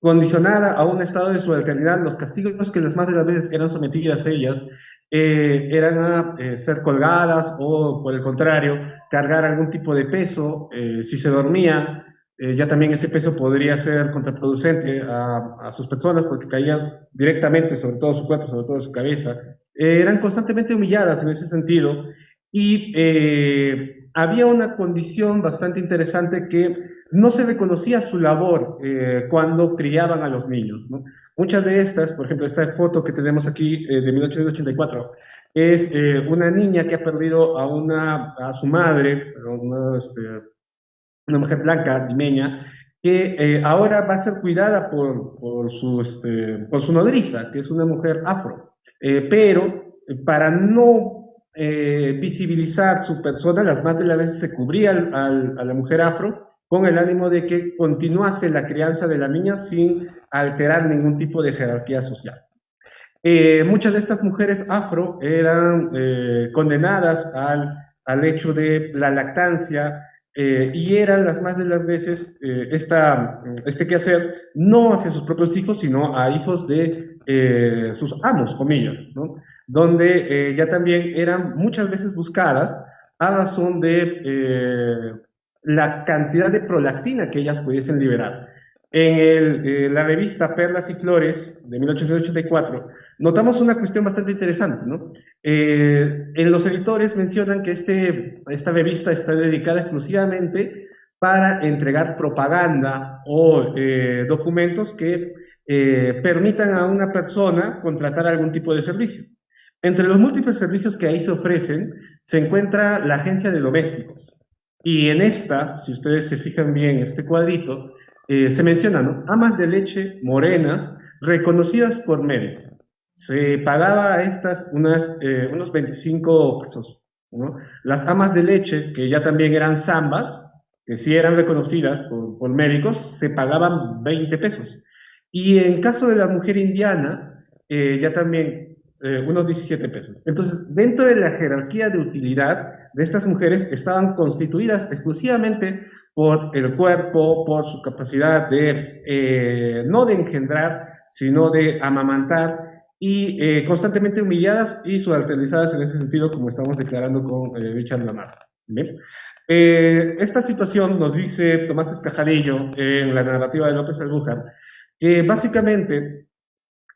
Condicionada a un estado de subalternidad, los castigos que las más de las veces eran sometidas ellas eran a ser colgadas o, por el contrario, cargar algún tipo de peso. Si se dormía, ya también ese peso podría ser contraproducente a sus personas porque caían directamente sobre todo su cuerpo, sobre todo su cabeza. Eran constantemente humilladas en ese sentido y había una condición bastante interesante que no se reconocía su labor cuando criaban a los niños, ¿no? Muchas de estas, por ejemplo, esta foto que tenemos aquí de 1884, es una niña que ha perdido a su madre, una mujer blanca, limeña, que ahora va a ser cuidada por su nodriza, que es una mujer afro. Pero para no visibilizar su persona, las madres a veces se cubrían a la mujer afro con el ánimo de que continuase la crianza de la niña sin alterar ningún tipo de jerarquía social. Muchas de estas mujeres afro eran condenadas al al hecho de la lactancia, y eran las más de las veces este quehacer no hacia sus propios hijos, sino a hijos de sus amos, comillas, ¿no? Donde ya también eran muchas veces buscadas a razón de la cantidad de prolactina que ellas pudiesen liberar. En la revista Perlas y Flores de 1884 notamos una cuestión bastante interesante, ¿no? En los editores mencionan que esta revista está dedicada exclusivamente para entregar propaganda o documentos que permitan a una persona contratar algún tipo de servicio. Entre los múltiples servicios que ahí se ofrecen, se encuentra la agencia de domésticos. Y en esta, si ustedes se fijan bien en este cuadrito, se menciona, ¿no? Amas de leche morenas reconocidas por médico. Se pagaba a estas unos 25 pesos, ¿no? Las amas de leche, que ya también eran zambas, que sí eran reconocidas por médicos, se pagaban 20 pesos. Y en caso de la mujer indiana, ya también unos 17 pesos. Entonces, dentro de la jerarquía de utilidad de estas mujeres estaban constituidas exclusivamente por el cuerpo, por su capacidad de, no de engendrar, sino de amamantar, y constantemente humilladas y subalternizadas en ese sentido, como estamos declarando con Richard Lamar. ¿Bien? Esta situación nos dice Tomás Escajarillo en la narrativa de López Albújar, que básicamente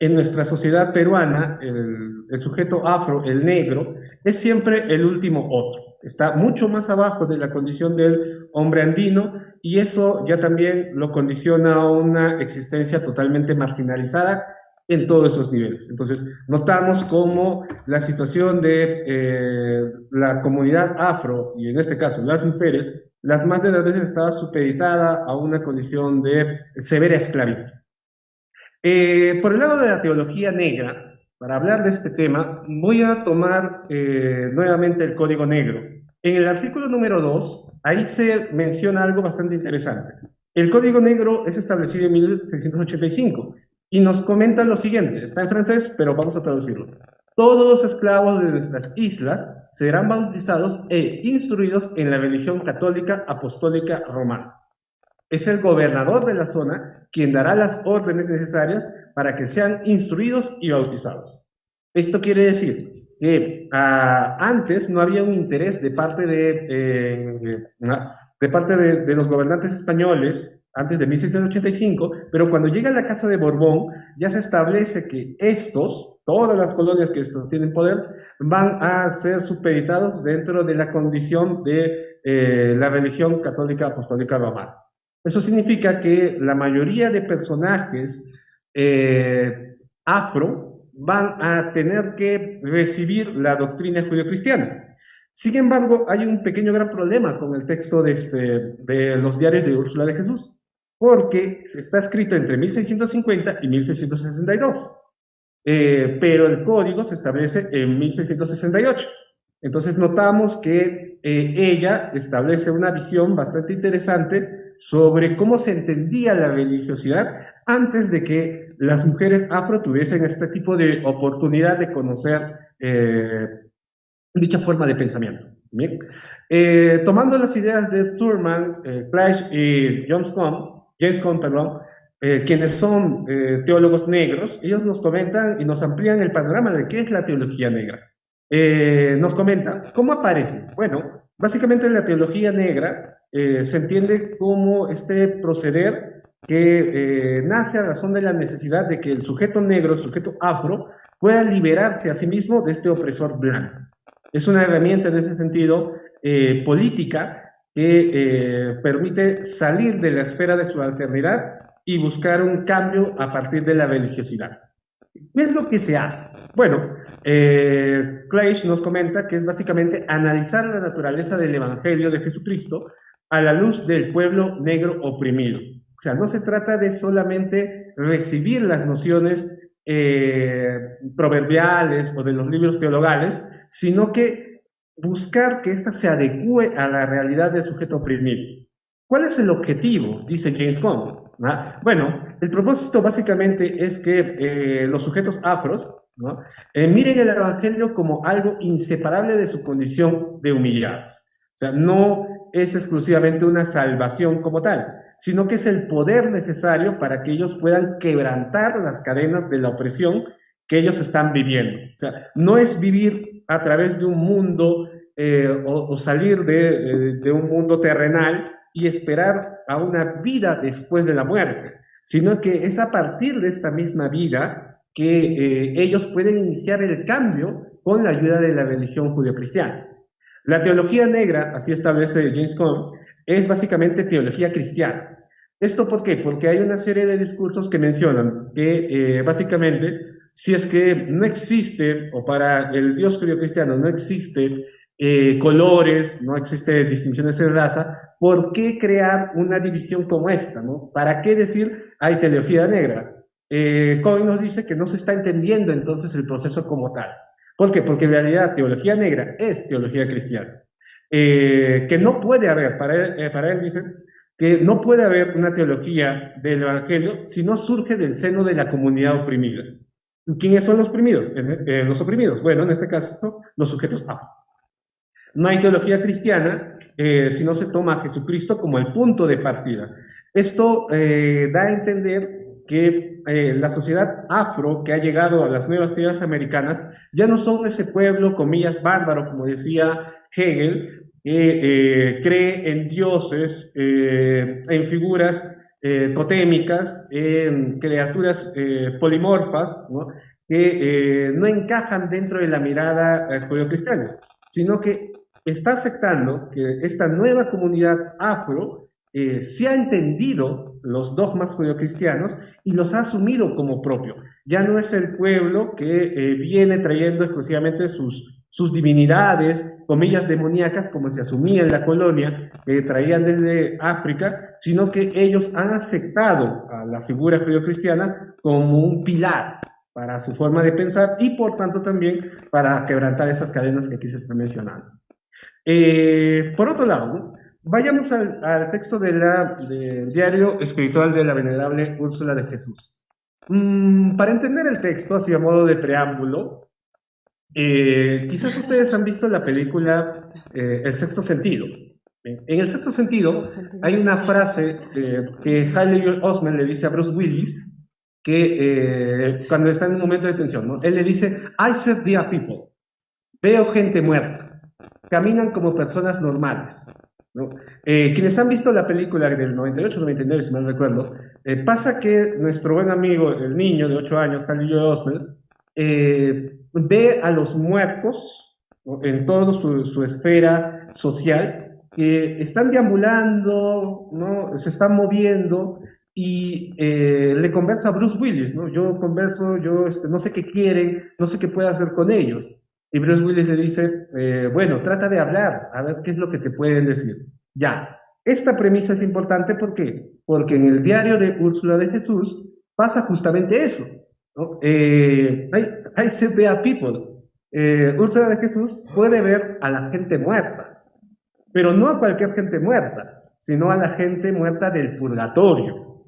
en nuestra sociedad peruana, el sujeto afro, el negro, es siempre el último otro. Está mucho más abajo de la condición del hombre andino, y eso ya también lo condiciona a una existencia totalmente marginalizada en todos esos niveles. Entonces, notamos cómo la situación de la comunidad afro, y en este caso las mujeres, las más de las veces estaba supeditada a una condición de severa esclavitud. Por el lado de la teología negra, para hablar de este tema, voy a tomar nuevamente el Código Negro. En el artículo número 2, ahí se menciona algo bastante interesante. El Código Negro es establecido en 1685 y nos comenta lo siguiente, está en francés, pero vamos a traducirlo. Todos los esclavos de nuestras islas serán bautizados e instruidos en la religión católica apostólica romana. Es el gobernador de la zona quien dará las órdenes necesarias para que sean instruidos y bautizados. Esto quiere decir que antes no había un interés de parte de los gobernantes españoles antes de 1685, pero cuando llega la Casa de Borbón ya se establece que todas las colonias que estos tienen poder, van a ser supeditados dentro de la condición de la religión católica apostólica romana. Eso significa que la mayoría de personajes afro van a tener que recibir la doctrina judio-cristiana. Sin embargo, hay un pequeño gran problema con el texto de los diarios de Úrsula de Jesús, porque está escrito entre 1650 y 1662, pero el código se establece en 1668. Entonces notamos que ella establece una visión bastante interesante sobre cómo se entendía la religiosidad antes de que las mujeres afro tuviesen este tipo de oportunidad de conocer dicha forma de pensamiento. ¿Bien? Tomando las ideas de Thurman, Clash y James Cone, perdón, quienes son teólogos negros, ellos nos comentan y nos amplían el panorama de qué es la teología negra. Nos comentan, ¿cómo aparece? Bueno, básicamente la teología negra se entiende como este proceder que nace a razón de la necesidad de que el sujeto negro, el sujeto afro, pueda liberarse a sí mismo de este opresor blanco. Es una herramienta en ese sentido política que permite salir de la esfera de su alternidad y buscar un cambio a partir de la religiosidad. ¿Qué es lo que se hace? Bueno, Clash nos comenta que es básicamente analizar la naturaleza del Evangelio de Jesucristo a la luz del pueblo negro oprimido. O sea, no se trata de solamente recibir las nociones proverbiales o de los libros teologales, sino que buscar que ésta se adecue a la realidad del sujeto oprimido. ¿Cuál es el objetivo? Dice James Cone. Bueno, el propósito básicamente es que los sujetos afros ¿no? Miren el Evangelio como algo inseparable de su condición de humillados. O sea, no es exclusivamente una salvación como tal, sino que es el poder necesario para que ellos puedan quebrantar las cadenas de la opresión que ellos están viviendo. O sea, no es vivir a través de un mundo o salir de un mundo terrenal y esperar a una vida después de la muerte, sino que es a partir de esta misma vida que ellos pueden iniciar el cambio con la ayuda de la religión judio-cristiana. La teología negra, así establece James Cone, es básicamente teología cristiana. ¿Esto por qué? Porque hay una serie de discursos que mencionan que básicamente si es que no existe, o para el Dios judio-cristiano no existe colores, no existe distinciones en raza, ¿por qué crear una división como esta, ¿no? ¿Para qué decir hay teología negra? Cohen nos dice que no se está entendiendo entonces el proceso como tal. ¿Por qué? Porque en realidad teología negra es teología cristiana. Que no puede haber, para él dicen, que no puede haber una teología del Evangelio si no surge del seno de la comunidad oprimida. ¿Quiénes son los oprimidos? Los oprimidos. Bueno, en este caso, los sujetos afro. No hay teología cristiana si no se toma a Jesucristo como el punto de partida. Esto da a entender que la sociedad afro que ha llegado a las nuevas tierras americanas ya no son ese pueblo, comillas, bárbaro, como decía Hegel, que cree en dioses, en figuras totémicas, en criaturas polimorfas, ¿no? Que no encajan dentro de la mirada judeocristiana, sino que está aceptando que esta nueva comunidad afro se ha entendido los dogmas judeocristianos y los ha asumido como propio. Ya no es el pueblo que viene trayendo exclusivamente sus divinidades, comillas demoníacas, como se asumía en la colonia, que traían desde África, sino que ellos han aceptado a la figura judeocristiana como un pilar para su forma de pensar y por tanto también para quebrantar esas cadenas que aquí se están mencionando. Por otro lado, ¿no? Vayamos al texto del diario espiritual de la venerable Úrsula de Jesús. Para entender el texto, así a modo de preámbulo, quizás ustedes han visto la película El Sexto Sentido. En El Sexto Sentido hay una frase que Haley Joel Osment le dice a Bruce Willis, que cuando está en un momento de tensión, ¿no? Él le dice, I said dear people, veo gente muerta, caminan como personas normales, ¿no? Quienes han visto la película del 98-99, si mal recuerdo, pasa que nuestro buen amigo, el niño de 8 años, Haley Joel Osment, ve a los muertos, ¿no? En toda su esfera social, que están deambulando, ¿no? Se están moviendo, y le conversa a Bruce Willis, ¿no? Yo converso, no sé qué quieren, no sé qué puedo hacer con ellos. Y Bruce Willis le dice, bueno, trata de hablar, a ver qué es lo que te pueden decir. Ya, esta premisa es importante, ¿por qué? Porque en el diario de Úrsula de Jesús pasa justamente eso, ¿no? I said there are people. Úrsula de Jesús puede ver a la gente muerta, pero no a cualquier gente muerta, sino a la gente muerta del purgatorio,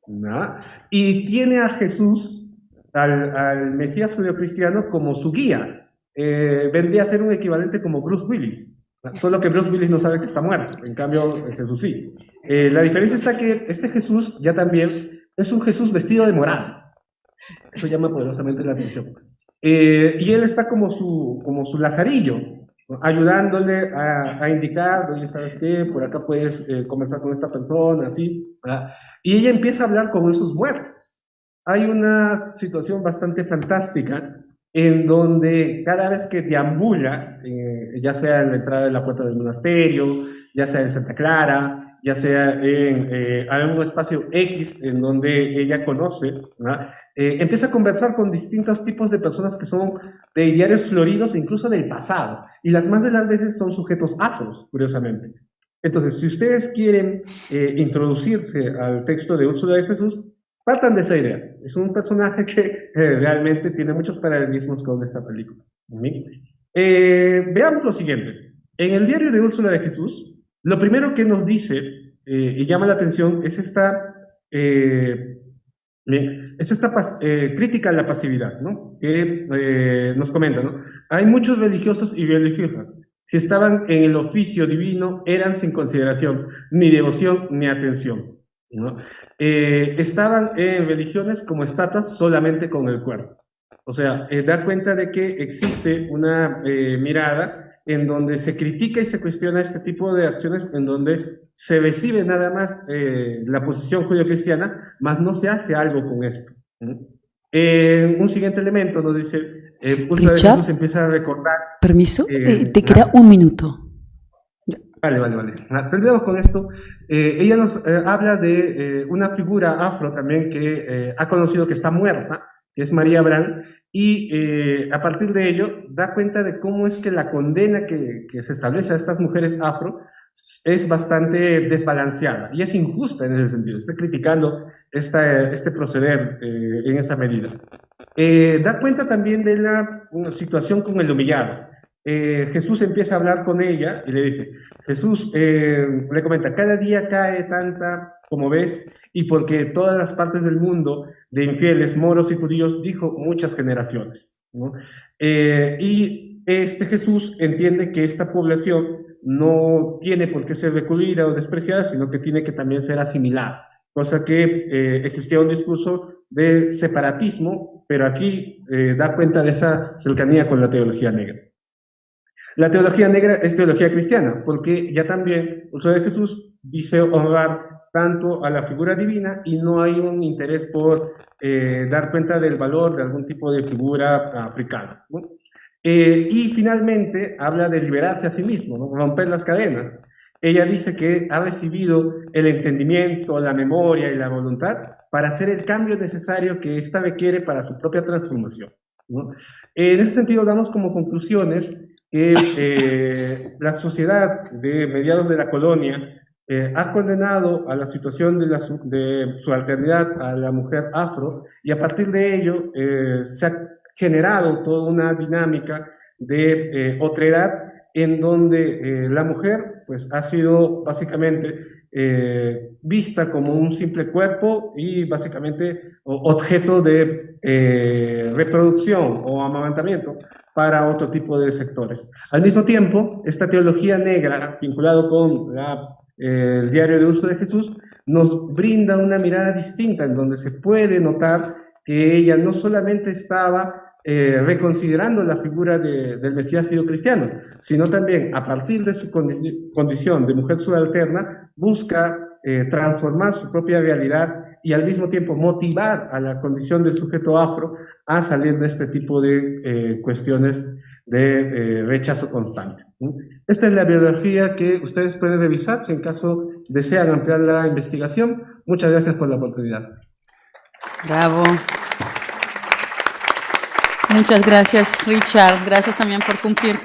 ¿no? Y tiene a Jesús, al Mesías judeocristiano, como su guía. Vendría a ser un equivalente como Bruce Willis, ¿no? Solo que Bruce Willis no sabe que está muerto, en cambio Jesús sí. La diferencia está que este Jesús ya también es un Jesús vestido de morado. Eso llama poderosamente la atención. Y él está como su lazarillo, ¿no? Ayudándole a indicar, oye, ¿sabes qué? Por acá puedes conversar con esta persona, así, ¿verdad? Y ella empieza a hablar con esos muertos. Hay una situación bastante fantástica en donde cada vez que deambula, ya sea en la entrada de la puerta del monasterio, ya sea en Santa Clara, ya sea en algún espacio X en donde ella conoce, ¿verdad? Empieza a conversar con distintos tipos de personas que son de diarios floridos, incluso del pasado, y las más de las veces son sujetos afros, curiosamente. Entonces, si ustedes quieren introducirse al texto de Úrsula de Jesús, partan de esa idea. Es un personaje que realmente tiene muchos paralelismos con esta película. Veamos lo siguiente. En el diario de Úrsula de Jesús, lo primero que nos dice y llama la atención es esta Bien, es esta crítica a la pasividad, ¿no? Que nos comenta, ¿no? Hay muchos religiosos y religiosas. Si estaban en el oficio divino, eran sin consideración, ni devoción, ni atención, ¿no? Estaban en religiones como estatuas solamente con el cuerpo. O sea, da cuenta de que existe una mirada en donde se critica y se cuestiona este tipo de acciones, en donde se recibe nada más la posición judio-cristiana, más no se hace algo con esto. Un siguiente elemento nos dice, Pulso de Richard, Jesús empieza a recordar. permiso, te queda un minuto. Vale. Terminamos con esto. Ella nos habla de una figura afro también que ha conocido que está muerta, que es María Abraham, y a partir de ello da cuenta de cómo es que la condena que se establece a estas mujeres afro es bastante desbalanceada y es injusta en ese sentido. Está criticando este proceder en esa medida. Da cuenta también de la situación con el humillado. Jesús empieza a hablar con ella y le dice, Jesús le comenta, cada día cae tanta, como ves, y porque todas las partes del mundo, de infieles, moros y judíos, dijo muchas generaciones, ¿no? Y este Jesús entiende que esta población no tiene por qué ser recluida o despreciada, sino que tiene que también ser asimilada, cosa que existía un discurso de separatismo, pero aquí da cuenta de esa cercanía con la teología negra. La teología negra es teología cristiana, porque ya también el de Jesús dice honrar tanto a la figura divina y no hay un interés por dar cuenta del valor de algún tipo de figura africana, ¿no? Y finalmente habla de liberarse a sí mismo, ¿no? Romper las cadenas. Ella dice que ha recibido el entendimiento, la memoria y la voluntad para hacer el cambio necesario que ésta requiere para su propia transformación, ¿no? En ese sentido, damos como conclusiones que la sociedad de mediados de la colonia ha condenado a la situación de subalternidad a la mujer afro y a partir de ello se ha generado toda una dinámica de otredad en donde la mujer pues ha sido básicamente vista como un simple cuerpo y básicamente objeto de reproducción o amamantamiento para otro tipo de sectores. Al mismo tiempo, esta teología negra, vinculado con el diario de uso de Jesús, nos brinda una mirada distinta en donde se puede notar que ella no solamente estaba reconsiderando la figura del Mesías cristiano, sino también a partir de su condición de mujer subalterna, busca transformar su propia realidad y al mismo tiempo motivar a la condición del sujeto afro a salir de este tipo de cuestiones de rechazo constante. Esta es la biografía que ustedes pueden revisar si en caso desean ampliar la investigación. Muchas gracias por la oportunidad. Bravo. Muchas gracias, Richard. Gracias también por cumplir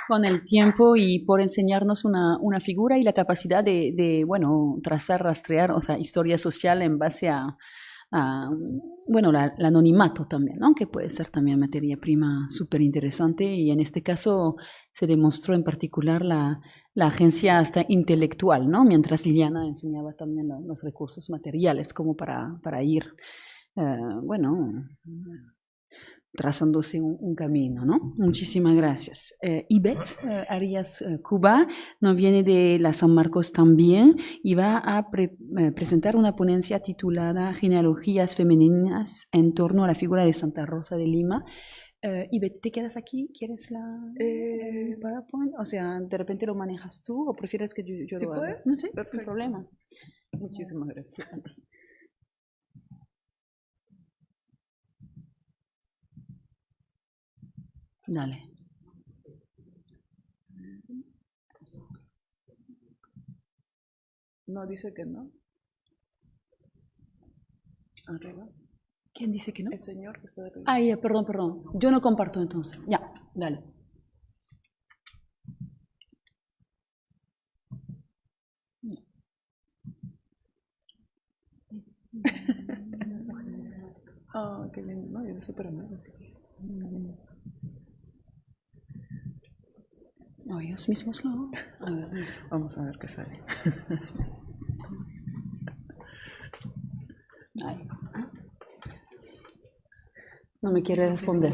con el tiempo y por enseñarnos una figura y la capacidad de bueno, trazar, rastrear, o sea, historia social en base a bueno, el anonimato también, ¿no? Que puede ser también materia prima súper interesante y en este caso se demostró en particular la agencia hasta intelectual, ¿no? Mientras Liliana enseñaba también los recursos materiales como para ir, bueno, trazándose un camino, ¿no? Muchísimas gracias. Ivette Arias Cuba nos viene de la San Marcos también y va a presentar una ponencia titulada Genealogías femeninas en torno a la figura de Santa Rosa de Lima. Ivette, ¿te quedas aquí? ¿Quieres el PowerPoint? O sea, ¿de repente lo manejas tú o prefieres que yo ¿Sí lo haga? puede? No sé, Perfecto. sin problema. Muchísimas gracias. Dale. No, dice que no. Arriba. ¿Quién dice que no? El señor que está de arriba. Ah, ya, perdón. Yo no comparto entonces. Ya, dale. Ah, qué lindo. No, yo no sé para nada. Oh, ellos mismos no. A ver, Vamos a ver qué sale. ahí. No me quiere responder.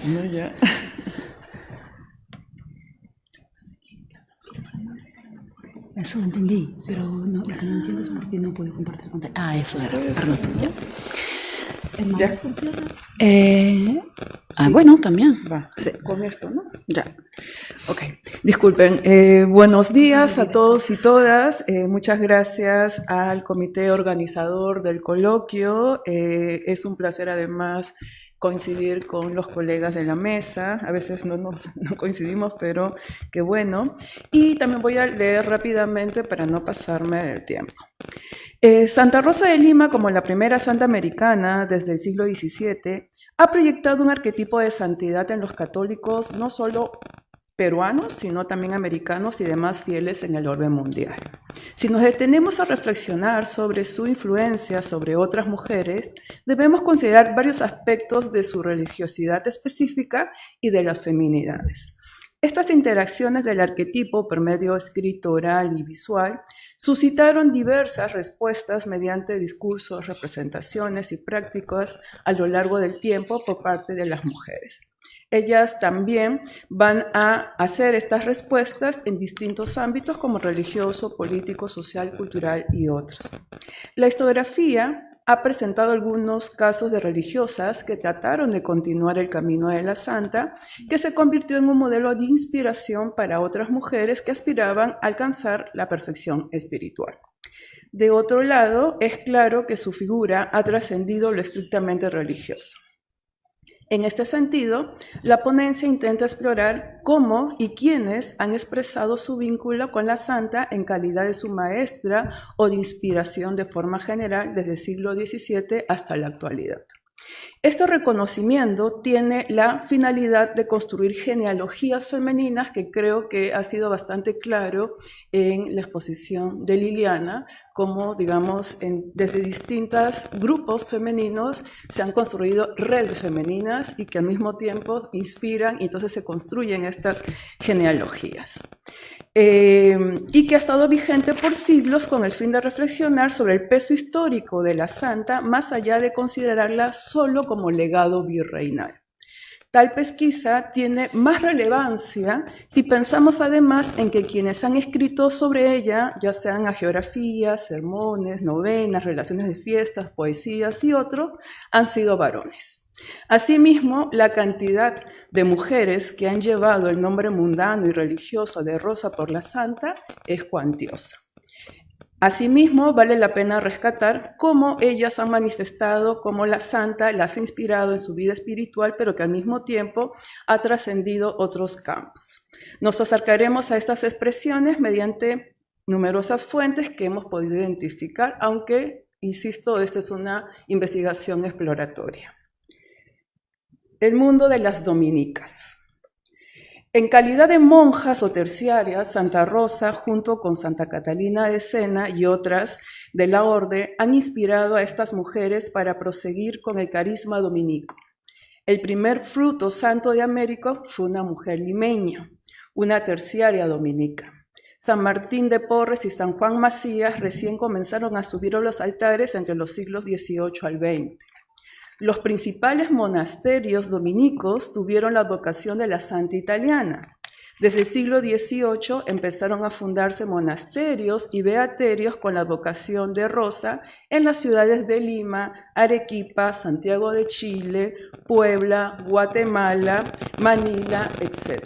No, ya. Eso entendí, pero no, lo que no entiendo es por qué no puedo compartir pantalla. Ah, eso era, perdón. ¿Ya? Bueno, también. Va, Sí. con esto, ¿no? Ya. Ok, disculpen. Buenos días a todos y todas. Muchas gracias al comité organizador del coloquio. Es un placer además coincidir con los colegas de la mesa. A veces no coincidimos, pero qué bueno. Y también voy a leer rápidamente para no pasarme del tiempo. Santa Rosa de Lima, como la primera santa americana desde el siglo XVII, ha proyectado un arquetipo de santidad en los católicos no solo peruanos, sino también americanos y demás fieles en el orbe mundial. Si nos detenemos a reflexionar sobre su influencia sobre otras mujeres, debemos considerar varios aspectos de su religiosidad específica y de las feminidades. Estas interacciones del arquetipo por medio escrito, oral y visual suscitaron diversas respuestas mediante discursos, representaciones y prácticas a lo largo del tiempo por parte de las mujeres. Ellas también van a hacer estas respuestas en distintos ámbitos como religioso, político, social, cultural y otros. La historiografía ha presentado algunos casos de religiosas que trataron de continuar el camino de la santa, que se convirtió en un modelo de inspiración para otras mujeres que aspiraban a alcanzar la perfección espiritual. De otro lado, es claro que su figura ha trascendido lo estrictamente religioso. En este sentido, la ponencia intenta explorar cómo y quiénes han expresado su vínculo con la santa en calidad de su maestra o de inspiración de forma general desde el siglo XVII hasta la actualidad. Este reconocimiento tiene la finalidad de construir genealogías femeninas que creo que ha sido bastante claro en la exposición de Liliana, como digamos desde distintos grupos femeninos se han construido redes femeninas y que al mismo tiempo inspiran y entonces se construyen estas genealogías. Y que ha estado vigente por siglos con el fin de reflexionar sobre el peso histórico de la santa, más allá de considerarla solo como legado virreinal. Tal pesquisa tiene más relevancia si pensamos además en que quienes han escrito sobre ella, ya sean hagiografías, sermones, novenas, relaciones de fiestas, poesías y otros, han sido varones. Asimismo, la cantidad de mujeres que han llevado el nombre mundano y religioso de Rosa por la Santa es cuantiosa. Asimismo, vale la pena rescatar cómo ellas han manifestado cómo la Santa las ha inspirado en su vida espiritual, pero que al mismo tiempo ha trascendido otros campos. Nos acercaremos a estas expresiones mediante numerosas fuentes que hemos podido identificar, aunque, insisto, esta es una investigación exploratoria. El mundo de las dominicas. En calidad de monjas o terciarias, Santa Rosa, junto con Santa Catalina de Siena y otras de la orden, han inspirado a estas mujeres para proseguir con el carisma dominico. El primer fruto santo de América fue una mujer limeña, una terciaria dominica. San Martín de Porres y San Juan Macías recién comenzaron a subir a los altares entre los siglos XVIII al XX. Los principales monasterios dominicos tuvieron la vocación de la Santa Italiana. Desde el siglo XVIII empezaron a fundarse monasterios y beaterios con la vocación de Rosa en las ciudades de Lima, Arequipa, Santiago de Chile, Puebla, Guatemala, Manila, etc.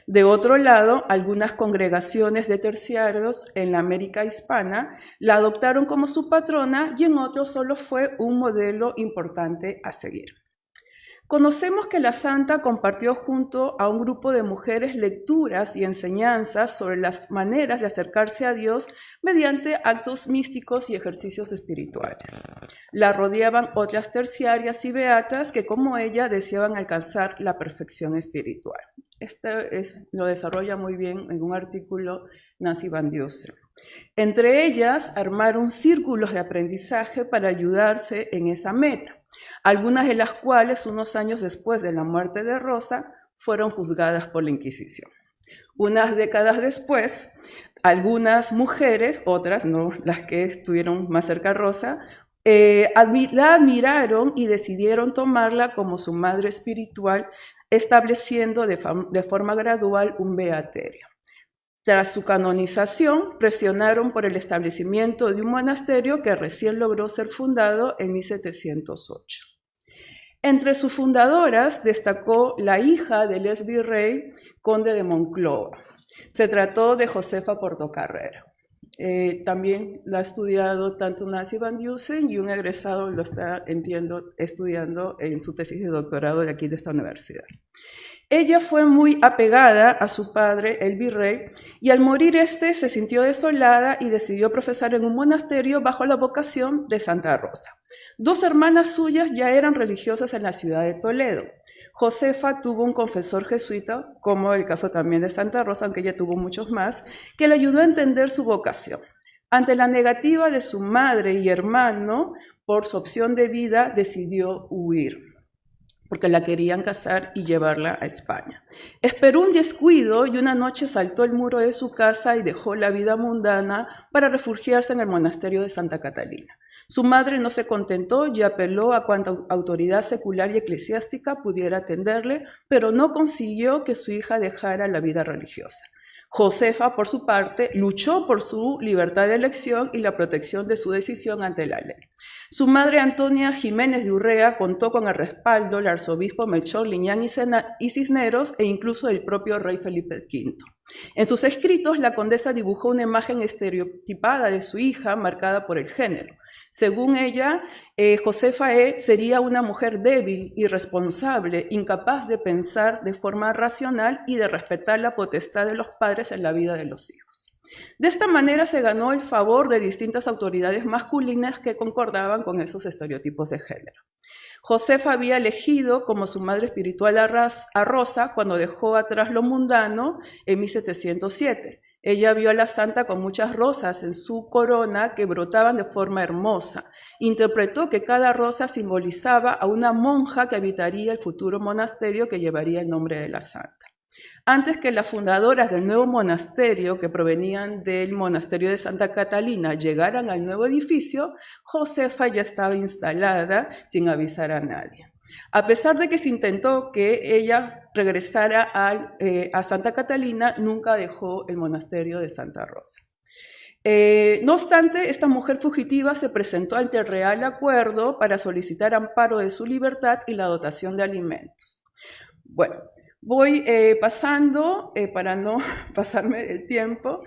De otro lado, algunas congregaciones de terciarios en la América hispana la adoptaron como su patrona y en otros solo fue un modelo importante a seguir. Conocemos que la santa compartió junto a un grupo de mujeres lecturas y enseñanzas sobre las maneras de acercarse a Dios mediante actos místicos y ejercicios espirituales. La rodeaban otras terciarias y beatas que, como ella, deseaban alcanzar la perfección espiritual. Lo desarrolla muy bien en un artículo Nancy Van Dusen. Entre ellas, armaron círculos de aprendizaje para ayudarse en esa meta, algunas de las cuales, unos años después de la muerte de Rosa, fueron juzgadas por la Inquisición. Unas décadas después, algunas mujeres, otras no las que estuvieron más cerca a Rosa, La admiraron y decidieron tomarla como su madre espiritual, estableciendo de forma gradual un beaterio. Tras su canonización, presionaron por el establecimiento de un monasterio que recién logró ser fundado en 1708. Entre sus fundadoras destacó la hija del exvirrey conde de Monclova. Se trató de Josefa Portocarrero. También la ha estudiado tanto Nancy Van Dusen y un egresado lo está, entiendo, estudiando en su tesis de doctorado de aquí de esta universidad. Ella fue muy apegada a su padre, el virrey, y al morir se sintió desolada y decidió profesar en un monasterio bajo la vocación de Santa Rosa. Dos hermanas suyas ya eran religiosas en la ciudad de Toledo. Josefa tuvo un confesor jesuita, como el caso también de Santa Rosa, aunque ella tuvo muchos más, que le ayudó a entender su vocación. Ante la negativa de su madre y hermano, por su opción de vida, decidió huir, porque la querían casar y llevarla a España. Esperó un descuido y una noche saltó el muro de su casa y dejó la vida mundana para refugiarse en el monasterio de Santa Catalina. Su madre no se contentó y apeló a cuanta autoridad secular y eclesiástica pudiera atenderle, pero no consiguió que su hija dejara la vida religiosa. Josefa, por su parte, luchó por su libertad de elección y la protección de su decisión ante la ley. Su madre, Antonia Jiménez de Urrea, contó con el respaldo del arzobispo Melchor Liñán y Cisneros e incluso del propio rey Felipe V. En sus escritos, la condesa dibujó una imagen estereotipada de su hija marcada por el género. Según ella, Josefa sería una mujer débil, irresponsable, incapaz de pensar de forma racional y de respetar la potestad de los padres en la vida de los hijos. De esta manera se ganó el favor de distintas autoridades masculinas que concordaban con esos estereotipos de género. Josefa había elegido como su madre espiritual a Rosa cuando dejó atrás lo mundano en 1707. Ella vio a la santa con muchas rosas en su corona que brotaban de forma hermosa. Interpretó que cada rosa simbolizaba a una monja que habitaría el futuro monasterio que llevaría el nombre de la santa. Antes que las fundadoras del nuevo monasterio, que provenían del monasterio de Santa Catalina, llegaran al nuevo edificio, Josefa ya estaba instalada sin avisar a nadie. A pesar de que se intentó que ella regresara a Santa Catalina, nunca dejó el monasterio de Santa Rosa. No obstante, esta mujer fugitiva se presentó ante el Real Acuerdo para solicitar amparo de su libertad y la dotación de alimentos. Bueno, voy pasando, para no pasarme el tiempo,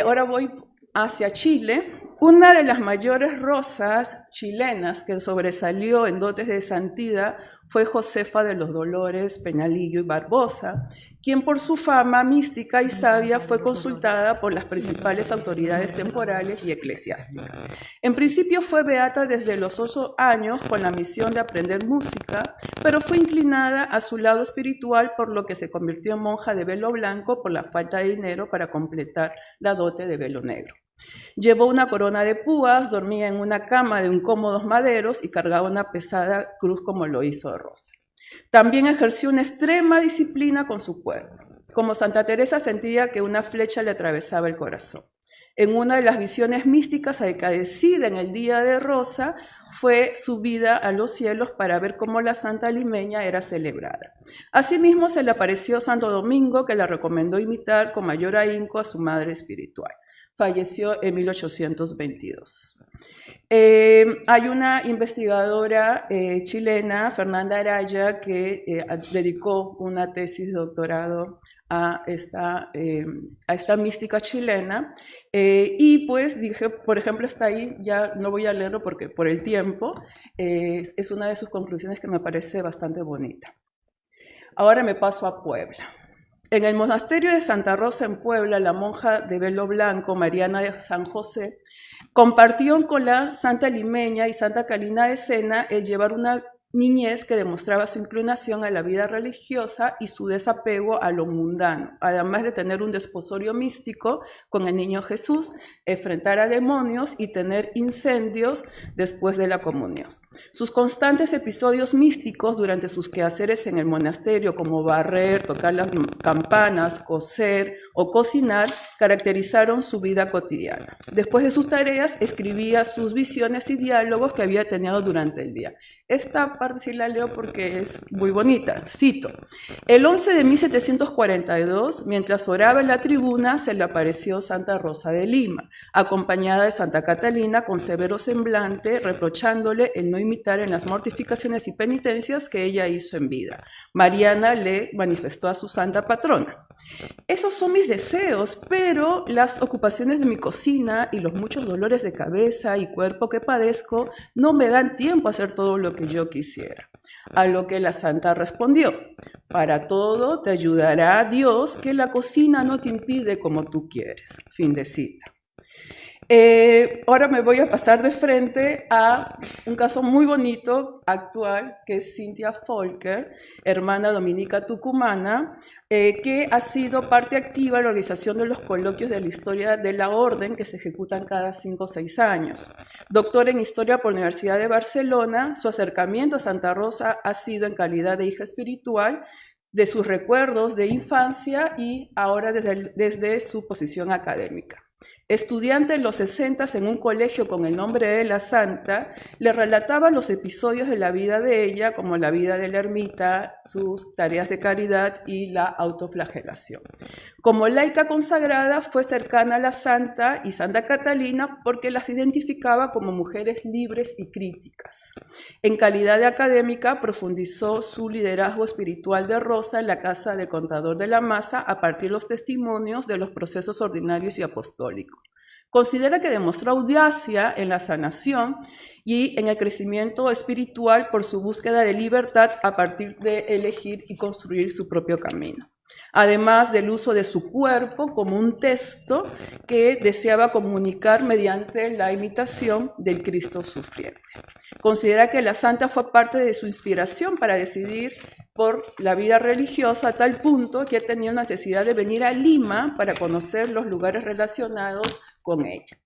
ahora voy hacia Chile. Una de las mayores rosas chilenas que sobresalió en dotes de santidad fue Josefa de los Dolores Peñalillo y Barbosa, quien por su fama mística y sabia fue consultada por las principales autoridades temporales y eclesiásticas. En principio fue beata desde los 8 años con la misión de aprender música, pero fue inclinada a su lado espiritual, por lo que se convirtió en monja de velo blanco por la falta de dinero para completar la dote de velo negro. Llevó una corona de púas, dormía en una cama de incómodos maderos y cargaba una pesada cruz como lo hizo Rosa. También ejerció una extrema disciplina con su cuerpo. Como Santa Teresa sentía que una flecha le atravesaba el corazón. En una de las visiones místicas acaecida en el día de Rosa, fue subida a los cielos para ver cómo la santa limeña era celebrada. Asimismo se le apareció Santo Domingo, que la recomendó imitar con mayor ahínco a su madre espiritual. Falleció en 1822. Hay una investigadora chilena, Fernanda Araya, que dedicó una tesis de doctorado a esta mística chilena, y pues dije, por ejemplo, está ahí, ya no voy a leerlo porque por el tiempo, es una de sus conclusiones que me parece bastante bonita. Ahora me paso a Puebla. En el monasterio de Santa Rosa en Puebla, la monja de velo blanco, Mariana de San José, compartió con la Santa Limeña y Santa Calina de Sena el llevar una niñez que demostraba su inclinación a la vida religiosa y su desapego a lo mundano, además de tener un desposorio místico con el niño Jesús, enfrentar a demonios y tener incendios después de la comunión. Sus constantes episodios místicos durante sus quehaceres en el monasterio, como barrer, tocar las campanas, coser o cocinar caracterizaron su vida cotidiana. Después de sus tareas, escribía sus visiones y diálogos que había tenido durante el día. Esta parte sí la leo porque es muy bonita. Cito: el 11 de 1742, mientras oraba en la tribuna, se le apareció Santa Rosa de Lima, acompañada de Santa Catalina con severo semblante, reprochándole el no imitar en las mortificaciones y penitencias que ella hizo en vida. Mariana le manifestó a su santa patrona: esos son mis deseos, pero las ocupaciones de mi cocina y los muchos dolores de cabeza y cuerpo que padezco no me dan tiempo a hacer todo lo que yo quisiera. A lo que la santa respondió: para todo te ayudará Dios, que la cocina no te impide como tú quieres. Fin de cita. Ahora me voy a pasar de frente a un caso muy bonito, actual, que es Cynthia Folker, hermana dominica tucumana, que ha sido parte activa en la organización de los coloquios de la historia de la orden que se ejecutan cada 5 o 6 años. Doctora en Historia por la Universidad de Barcelona, su acercamiento a Santa Rosa ha sido en calidad de hija espiritual, de sus recuerdos de infancia y ahora desde su posición académica. Estudiante en los 60 en un colegio con el nombre de la santa, le relataba los episodios de la vida de ella, como la vida de la ermita, sus tareas de caridad y la autoflagelación. Como laica consagrada, fue cercana a la santa y Santa Catalina porque las identificaba como mujeres libres y críticas. En calidad de académica, profundizó su liderazgo espiritual de Rosa en la Casa del Contador de la Masa a partir de los testimonios de los procesos ordinarios y apostólicos. Considera que demostró audacia en la sanación y en el crecimiento espiritual por su búsqueda de libertad a partir de elegir y construir su propio camino. Además del uso de su cuerpo como un texto que deseaba comunicar mediante la imitación del Cristo sufriente. Considera que la santa fue parte de su inspiración para decidir por la vida religiosa a tal punto que ha tenido necesidad de venir a Lima para conocer los lugares relacionados con ella.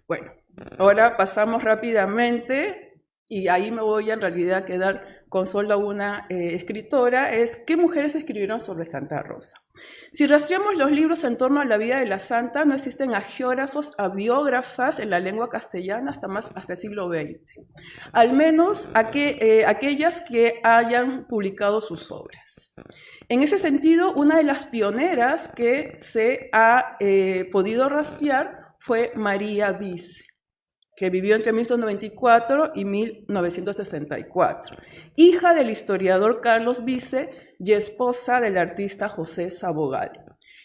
Bueno, ahora pasamos rápidamente y ahí me voy a en realidad a quedar con solo una escritora, es ¿qué mujeres escribieron sobre Santa Rosa? Si rastreamos los libros en torno a la vida de la santa, no existen agiógrafos, biógrafas en la lengua castellana hasta el siglo XX. Al menos aquellas que hayan publicado sus obras. En ese sentido, una de las pioneras que se ha podido rastrear fue María Vice, que vivió entre 1994 y 1964, hija del historiador Carlos Vice y esposa del artista José Sabogal,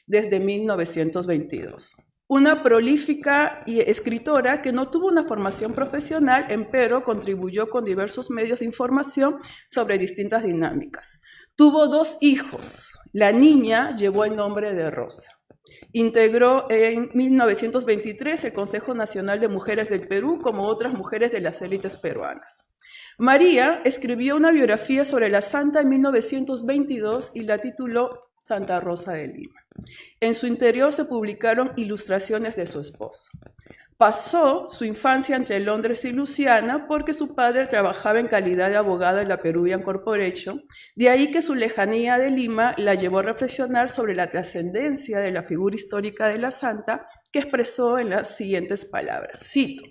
desde 1922. Una prolífica escritora que no tuvo una formación profesional, empero contribuyó con diversos medios de información sobre distintas dinámicas. Tuvo 2 hijos. La niña llevó el nombre de Rosa. Integró en 1923 el Consejo Nacional de Mujeres del Perú, como otras mujeres de las élites peruanas. María escribió una biografía sobre la santa en 1922 y la tituló Santa Rosa de Lima. En su interior se publicaron ilustraciones de su esposo. Pasó su infancia entre Londres y Luisiana porque su padre trabajaba en calidad de abogado en la Peruvian Corporation, de ahí que su lejanía de Lima la llevó a reflexionar sobre la trascendencia de la figura histórica de la santa, que expresó en las siguientes palabras. Cito: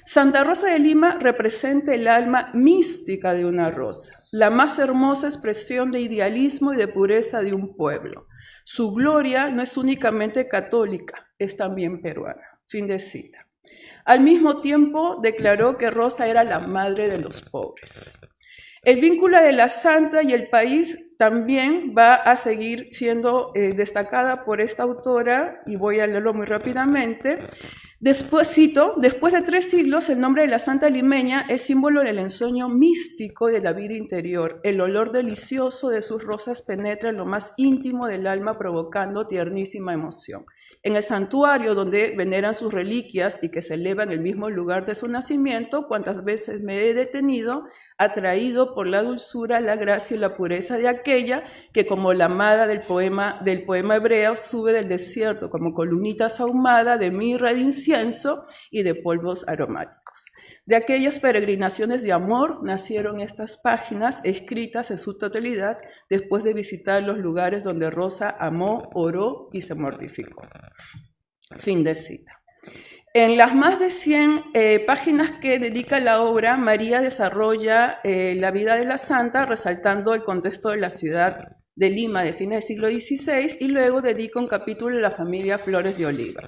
Santa Rosa de Lima representa el alma mística de una rosa, la más hermosa expresión de idealismo y de pureza de un pueblo. Su gloria no es únicamente católica, es también peruana. Fin de cita. Al mismo tiempo, declaró que Rosa era la madre de los pobres. El vínculo de la santa y el país también va a seguir siendo destacada por esta autora, y voy a leerlo muy rápidamente. Después de 3 siglos, el nombre de la santa limeña es símbolo del ensueño místico y de la vida interior. El olor delicioso de sus rosas penetra en lo más íntimo del alma, provocando tiernísima emoción. En el santuario donde veneran sus reliquias y que se eleva en el mismo lugar de su nacimiento, cuantas veces me he detenido, atraído por la dulzura, la gracia y la pureza de aquella que, como la amada del poema hebreo, sube del desierto como columnita ahumada de mirra, de incienso y de polvos aromáticos. De aquellas peregrinaciones de amor nacieron estas páginas escritas en su totalidad después de visitar los lugares donde Rosa amó, oró y se mortificó. Fin de cita. En las más de 100 páginas que dedica la obra, María desarrolla la vida de la santa, resaltando el contexto de la ciudad de Lima de fines del siglo XVI, y luego dedica un capítulo a la familia Flores de Oliva.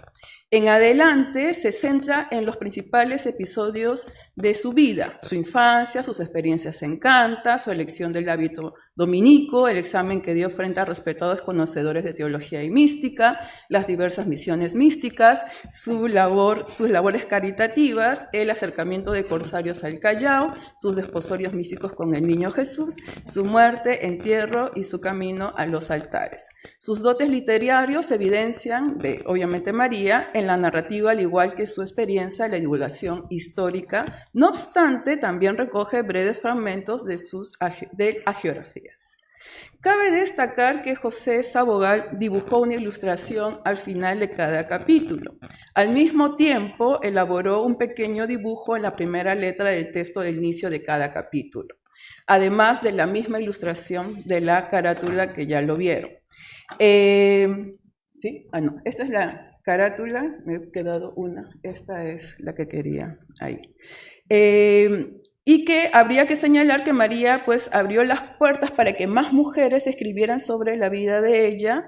En adelante se centra en los principales episodios de su vida, su infancia, sus experiencias en Canta, su elección del hábito dominico, el examen que dio frente a respetados conocedores de teología y mística, las diversas misiones místicas, sus labores caritativas, el acercamiento de corsarios al Callao, sus desposorios místicos con el Niño Jesús, su muerte, entierro y su camino a los altares. Sus dotes literarios se evidencian de, obviamente, María en la narrativa, al igual que su experiencia en la divulgación histórica. No obstante, también recoge breves fragmentos de hagiografías. Cabe destacar que José Sabogal dibujó una ilustración al final de cada capítulo. Al mismo tiempo, elaboró un pequeño dibujo en la primera letra del texto del inicio de cada capítulo, además de la misma ilustración de la carátula que ya lo vieron. ¿Sí? Ah, no, esta es la carátula, me he quedado una, esta es la que quería ahí. Y que habría que señalar que María pues abrió las puertas para que más mujeres escribieran sobre la vida de ella.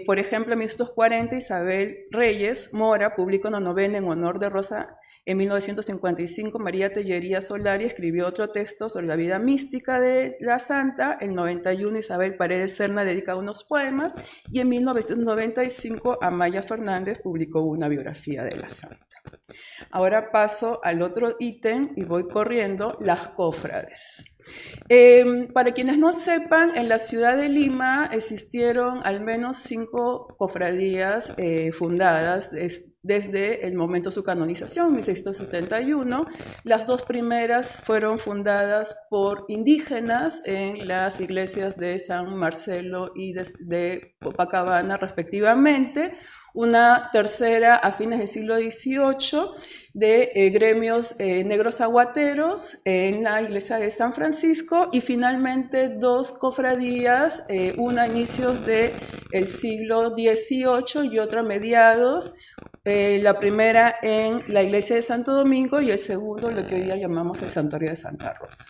Por ejemplo, en 1940 Isabel Reyes Mora publicó una novela en honor de Rosa. En 1955 María Tellería Solari escribió otro texto sobre la vida mística de la santa. En 91 Isabel Paredes Serna dedica unos poemas y en 1995 Amaya Fernández publicó una biografía de la santa. Ahora paso al otro ítem y voy corriendo, las cofrades. Para quienes no sepan, en la ciudad de Lima existieron al menos 5 cofradías fundadas desde el momento de su canonización, 1671. Las 2 primeras fueron fundadas por indígenas en las iglesias de San Marcelo y de Copacabana, respectivamente. Una tercera a fines del siglo XVIII de gremios negros aguateros en la iglesia de San Francisco, y finalmente 2 cofradías, una a inicios del siglo XVIII y otra a mediados, la primera en la iglesia de Santo Domingo y el segundo lo que hoy día llamamos el Santuario de Santa Rosa.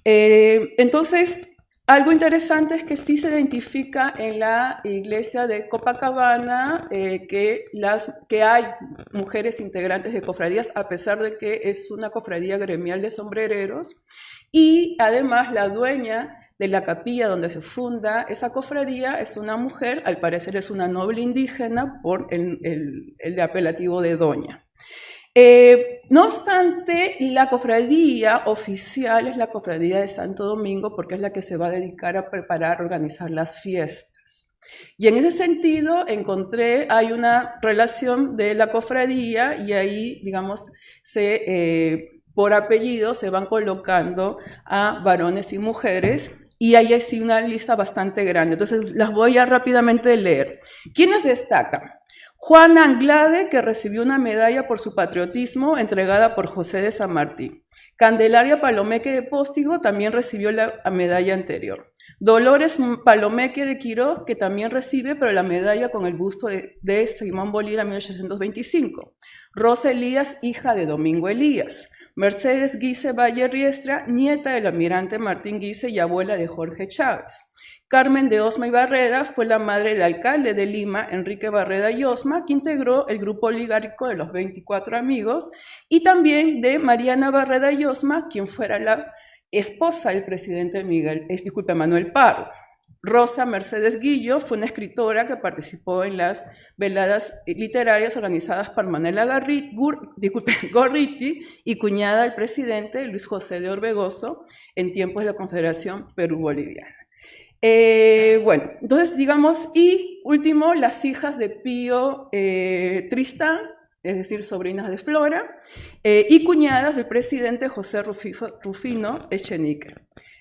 Entonces, algo interesante es que sí se identifica en la iglesia de Copacabana que hay mujeres integrantes de cofradías, a pesar de que es una cofradía gremial de sombrereros, y además la dueña de la capilla donde se funda esa cofradía es una mujer, al parecer es una noble indígena por el de apelativo de doña. No obstante, la cofradía oficial es la cofradía de Santo Domingo, porque es la que se va a dedicar a preparar, organizar las fiestas. Y en ese sentido hay una relación de la cofradía y ahí, digamos, por apellido se van colocando a varones y mujeres, y ahí hay sí una lista bastante grande. Entonces las voy a rápidamente leer. ¿Quiénes destacan? Juana Anglade, que recibió una medalla por su patriotismo entregada por José de San Martín. Candelaria Palomeque de Póstigo también recibió la medalla anterior. Dolores Palomeque de Quiroz, que también recibe, pero la medalla con el busto de Simón Bolívar en 1825. Rosa Elías, hija de Domingo Elías. Mercedes Guise Valle Riestra, nieta del almirante Martín Guise y abuela de Jorge Chávez. Carmen de Osma y Barreda fue la madre del alcalde de Lima, Enrique Barreda y Osma, que integró el grupo oligárquico de los 24 amigos, y también de Mariana Barreda y Osma, quien fuera la esposa del presidente Manuel Parro. Rosa Mercedes Guillo fue una escritora que participó en las veladas literarias organizadas por Manuela Gorriti y cuñada del presidente Luis José de Orbegoso en tiempos de la Confederación Perú-Boliviana. Bueno, entonces digamos, y último, las hijas de Pío Tristán, es decir, sobrinas de Flora, y cuñadas del presidente José Rufino Echenique.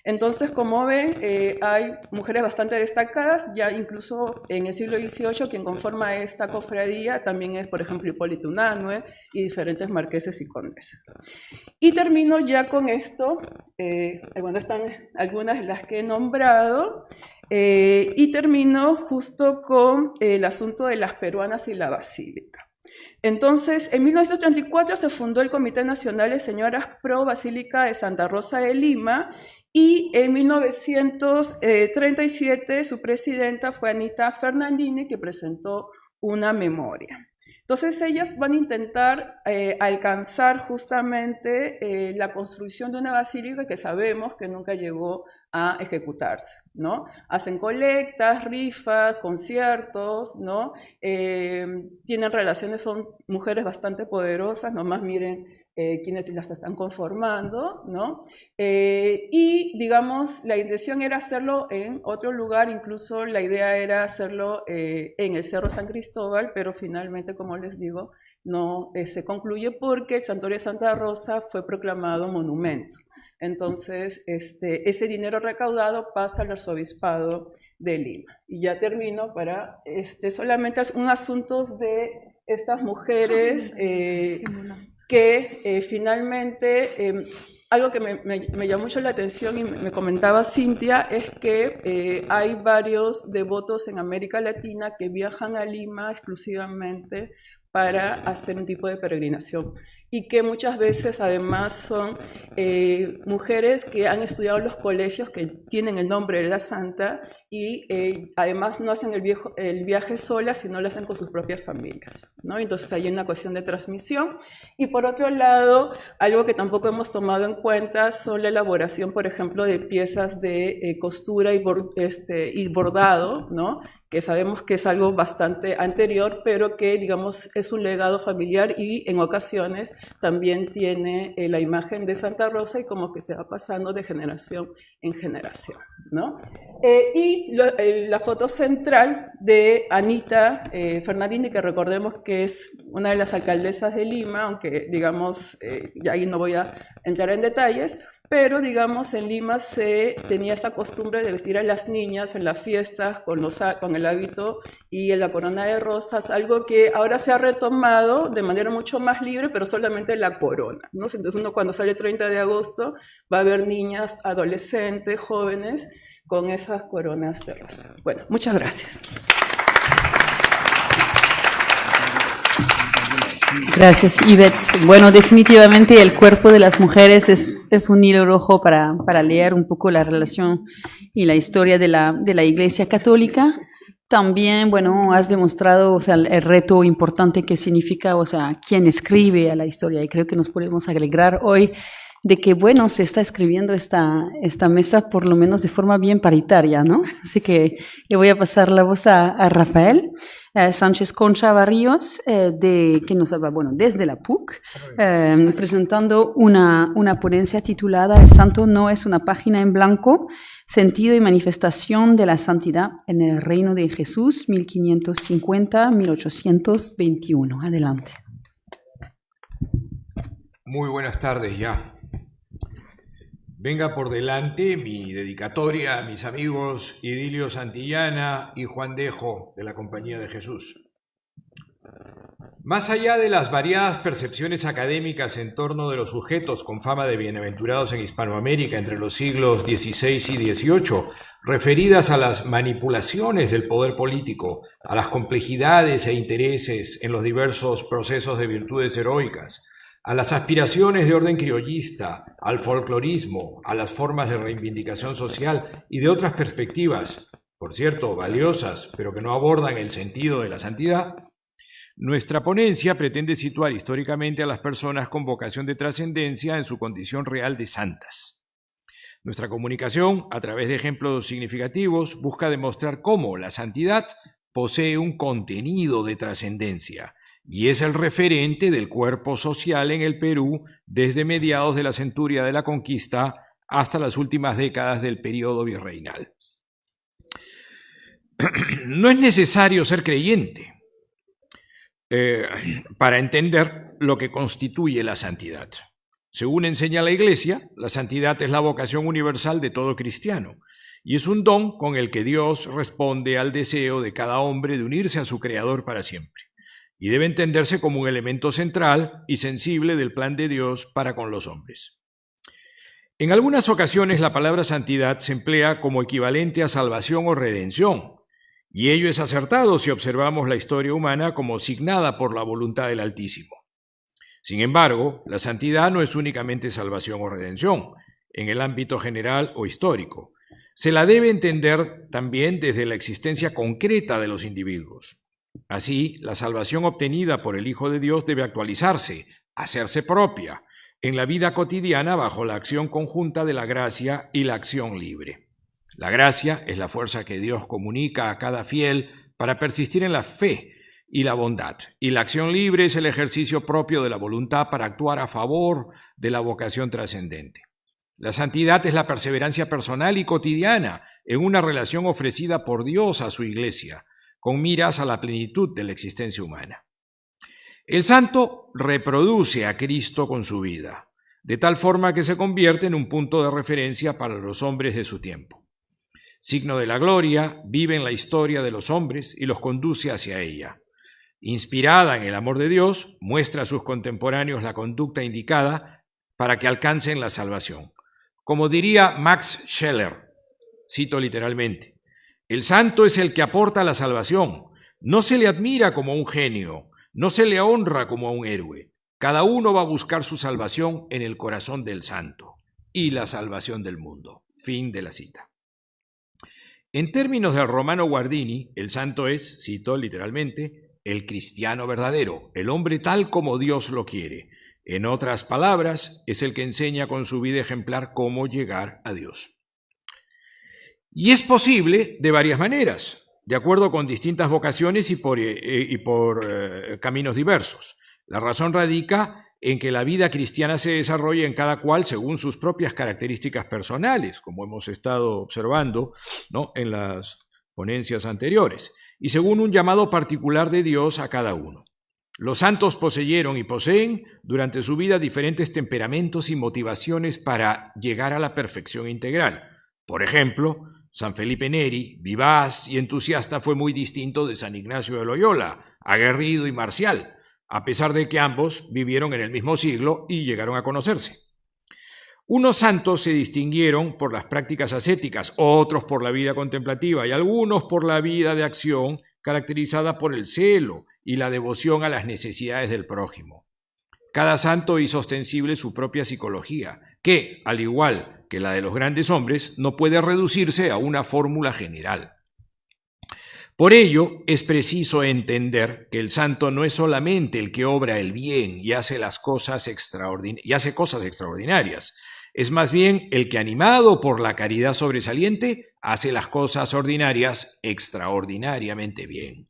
Entonces, como ven, hay mujeres bastante destacadas, ya incluso en el siglo XVIII quien conforma esta cofradía también es, por ejemplo, Hipólito Unanue y diferentes marqueses y condes. Y termino ya con esto, bueno, están algunas de las que he nombrado, y termino justo con el asunto de las peruanas y la basílica. Entonces, en 1934 se fundó el Comité Nacional de Señoras Pro Basílica de Santa Rosa de Lima y en 1937 su presidenta fue Anita Fernandini, que presentó una memoria. Entonces ellas van a intentar alcanzar justamente la construcción de una basílica que sabemos que nunca llegó a ejecutarse, ¿no? Hacen colectas, rifas, conciertos, ¿no? Tienen relaciones, son mujeres bastante poderosas, nomás miren quienes las están conformando, ¿no? Y, digamos, la intención era hacerlo en otro lugar, incluso la idea era hacerlo en el Cerro San Cristóbal, pero finalmente, como les digo, no se concluye porque el Santuario de Santa Rosa fue proclamado monumento. Entonces, ese dinero recaudado pasa al Arzobispado de Lima. Y ya termino para solamente un asunto de estas mujeres que finalmente, algo que me llamó mucho la atención y me comentaba Cintia, es que hay varios devotos en América Latina que viajan a Lima exclusivamente para hacer un tipo de peregrinación y que muchas veces además son mujeres que han estudiado en los colegios que tienen el nombre de la santa y además no hacen el viaje solas, sino lo hacen con sus propias familias, ¿no? Entonces hay una cuestión de transmisión. Y por otro lado, algo que tampoco hemos tomado en cuenta son la elaboración, por ejemplo, de piezas de costura y bordado, ¿no? Que sabemos que es algo bastante anterior, pero que, digamos, es un legado familiar y en ocasiones también tiene la imagen de Santa Rosa y como que se va pasando de generación en generación, ¿no? Y la foto central de Anita Fernandini, que recordemos que es una de las alcaldesas de Lima, aunque, digamos, ya ahí no voy a entrar en detalles, pero, digamos, en Lima se tenía esta costumbre de vestir a las niñas en las fiestas con el hábito y la corona de rosas, algo que ahora se ha retomado de manera mucho más libre, pero solamente la corona, ¿no? Entonces uno cuando sale el 30 de agosto va a ver niñas, adolescentes, jóvenes, con esas coronas de rosa. Bueno, muchas gracias. Gracias, Ivette. Bueno, definitivamente el cuerpo de las mujeres es un hilo rojo para leer un poco la relación y la historia de la Iglesia Católica. También, bueno, has demostrado, o sea, el reto importante que significa, o sea, quién escribe a la historia. Y creo que nos podemos alegrar hoy de que, bueno, se está escribiendo esta mesa por lo menos de forma bien paritaria, ¿no? Así que le voy a pasar la voz a Rafael Sánchez Concha Barrios, que nos habla, bueno, desde la PUC, presentando una ponencia titulada El santo no es una página en blanco, sentido y manifestación de la santidad en el reino de Jesús, 1550-1821. Adelante. Muy buenas tardes ya. Venga por delante mi dedicatoria a mis amigos Idilio Santillana y Juan Dejo de la Compañía de Jesús. Más allá de las variadas percepciones académicas en torno de los sujetos con fama de bienaventurados en Hispanoamérica entre los siglos XVI y XVIII, referidas a las manipulaciones del poder político, a las complejidades e intereses en los diversos procesos de virtudes heroicas, a las aspiraciones de orden criollista, al folclorismo, a las formas de reivindicación social y de otras perspectivas, por cierto, valiosas, pero que no abordan el sentido de la santidad, nuestra ponencia pretende situar históricamente a las personas con vocación de trascendencia en su condición real de santas. Nuestra comunicación, a través de ejemplos significativos, busca demostrar cómo la santidad posee un contenido de trascendencia, y es el referente del cuerpo social en el Perú desde mediados de la centuria de la conquista hasta las últimas décadas del periodo virreinal. No es necesario ser creyente para entender lo que constituye la santidad. Según enseña la Iglesia, la santidad es la vocación universal de todo cristiano y es un don con el que Dios responde al deseo de cada hombre de unirse a su Creador para siempre, y debe entenderse como un elemento central y sensible del plan de Dios para con los hombres. En algunas ocasiones la palabra santidad se emplea como equivalente a salvación o redención, y ello es acertado si observamos la historia humana como signada por la voluntad del Altísimo. Sin embargo, la santidad no es únicamente salvación o redención, en el ámbito general o histórico. Se la debe entender también desde la existencia concreta de los individuos. Así, la salvación obtenida por el Hijo de Dios debe actualizarse, hacerse propia, en la vida cotidiana bajo la acción conjunta de la gracia y la acción libre. La gracia es la fuerza que Dios comunica a cada fiel para persistir en la fe y la bondad, y la acción libre es el ejercicio propio de la voluntad para actuar a favor de la vocación trascendente. La santidad es la perseverancia personal y cotidiana en una relación ofrecida por Dios a su Iglesia, con miras a la plenitud de la existencia humana. El santo reproduce a Cristo con su vida, de tal forma que se convierte en un punto de referencia para los hombres de su tiempo. Signo de la gloria, vive en la historia de los hombres y los conduce hacia ella. Inspirada en el amor de Dios, muestra a sus contemporáneos la conducta indicada para que alcancen la salvación. Como diría Max Scheler, cito literalmente, el santo es el que aporta la salvación. No se le admira como un genio, no se le honra como a un héroe. Cada uno va a buscar su salvación en el corazón del santo y la salvación del mundo. Fin de la cita. En términos del Romano Guardini, el santo es, cito literalmente, el cristiano verdadero, el hombre tal como Dios lo quiere. En otras palabras, es el que enseña con su vida ejemplar cómo llegar a Dios. Y es posible de varias maneras, de acuerdo con distintas vocaciones y por caminos diversos. La razón radica en que la vida cristiana se desarrolla en cada cual según sus propias características personales, como hemos estado observando, ¿no?, en las ponencias anteriores, y según un llamado particular de Dios a cada uno. Los santos poseyeron y poseen durante su vida diferentes temperamentos y motivaciones para llegar a la perfección integral. Por ejemplo, San Felipe Neri, vivaz y entusiasta, fue muy distinto de San Ignacio de Loyola, aguerrido y marcial, a pesar de que ambos vivieron en el mismo siglo y llegaron a conocerse. Unos santos se distinguieron por las prácticas ascéticas, otros por la vida contemplativa y algunos por la vida de acción caracterizada por el celo y la devoción a las necesidades del prójimo. Cada santo hizo ostensible su propia psicología, que, al igual que la de los grandes hombres, no puede reducirse a una fórmula general. Por ello, es preciso entender que el santo no es solamente el que obra el bien y hace cosas extraordinarias, es más bien el que, animado por la caridad sobresaliente, hace las cosas ordinarias extraordinariamente bien,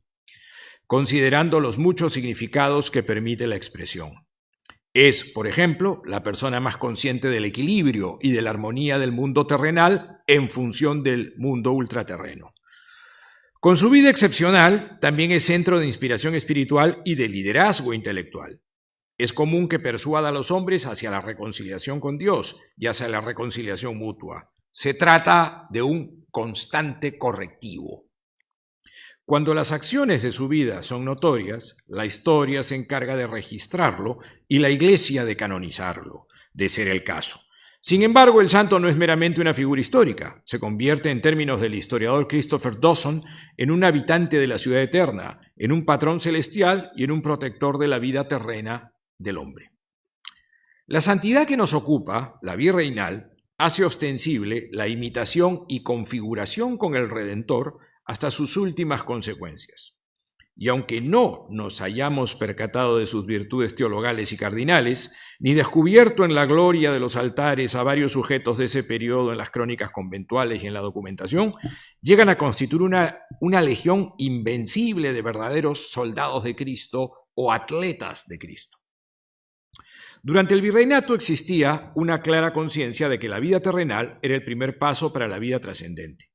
considerando los muchos significados que permite la expresión. Es, por ejemplo, la persona más consciente del equilibrio y de la armonía del mundo terrenal en función del mundo ultraterreno. Con su vida excepcional, también es centro de inspiración espiritual y de liderazgo intelectual. Es común que persuada a los hombres hacia la reconciliación con Dios y hacia la reconciliación mutua. Se trata de un constante correctivo. Cuando las acciones de su vida son notorias, la historia se encarga de registrarlo y la Iglesia de canonizarlo, de ser el caso. Sin embargo, el santo no es meramente una figura histórica. Se convierte, en términos del historiador Christopher Dawson, en un habitante de la ciudad eterna, en un patrón celestial y en un protector de la vida terrena del hombre. La santidad que nos ocupa, la virreinal, hace ostensible la imitación y configuración con el Redentor hasta sus últimas consecuencias. Y aunque no nos hayamos percatado de sus virtudes teologales y cardinales, ni descubierto en la gloria de los altares a varios sujetos de ese periodo en las crónicas conventuales y en la documentación, llegan a constituir una legión invencible de verdaderos soldados de Cristo o atletas de Cristo. Durante el virreinato existía una clara conciencia de que la vida terrenal era el primer paso para la vida trascendente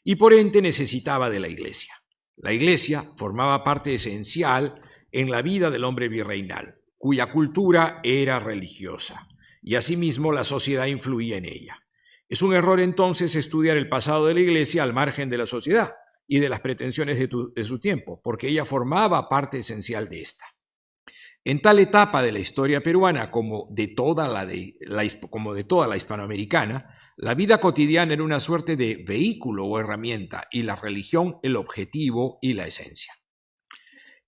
y por ende necesitaba de la Iglesia. La Iglesia formaba parte esencial en la vida del hombre virreinal, cuya cultura era religiosa, y asimismo la sociedad influía en ella. Es un error entonces estudiar el pasado de la Iglesia al margen de la sociedad y de las pretensiones de su tiempo, porque ella formaba parte esencial de esta. En tal etapa de la historia peruana como de toda la hispanoamericana, la vida cotidiana era una suerte de vehículo o herramienta y la religión el objetivo y la esencia.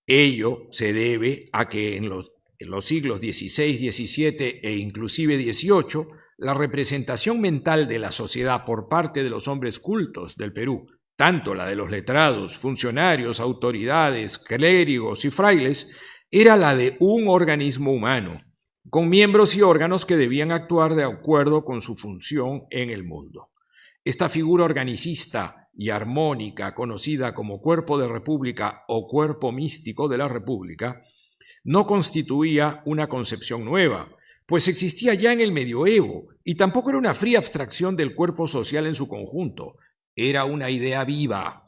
Ello se debe a que en los siglos XVI, XVII e inclusive XVIII, la representación mental de la sociedad por parte de los hombres cultos del Perú, tanto la de los letrados, funcionarios, autoridades, clérigos y frailes, era la de un organismo humano, con miembros y órganos que debían actuar de acuerdo con su función en el mundo. Esta figura organicista y armónica, conocida como cuerpo de república o cuerpo místico de la república, no constituía una concepción nueva, pues existía ya en el medioevo y tampoco era una fría abstracción del cuerpo social en su conjunto, era una idea viva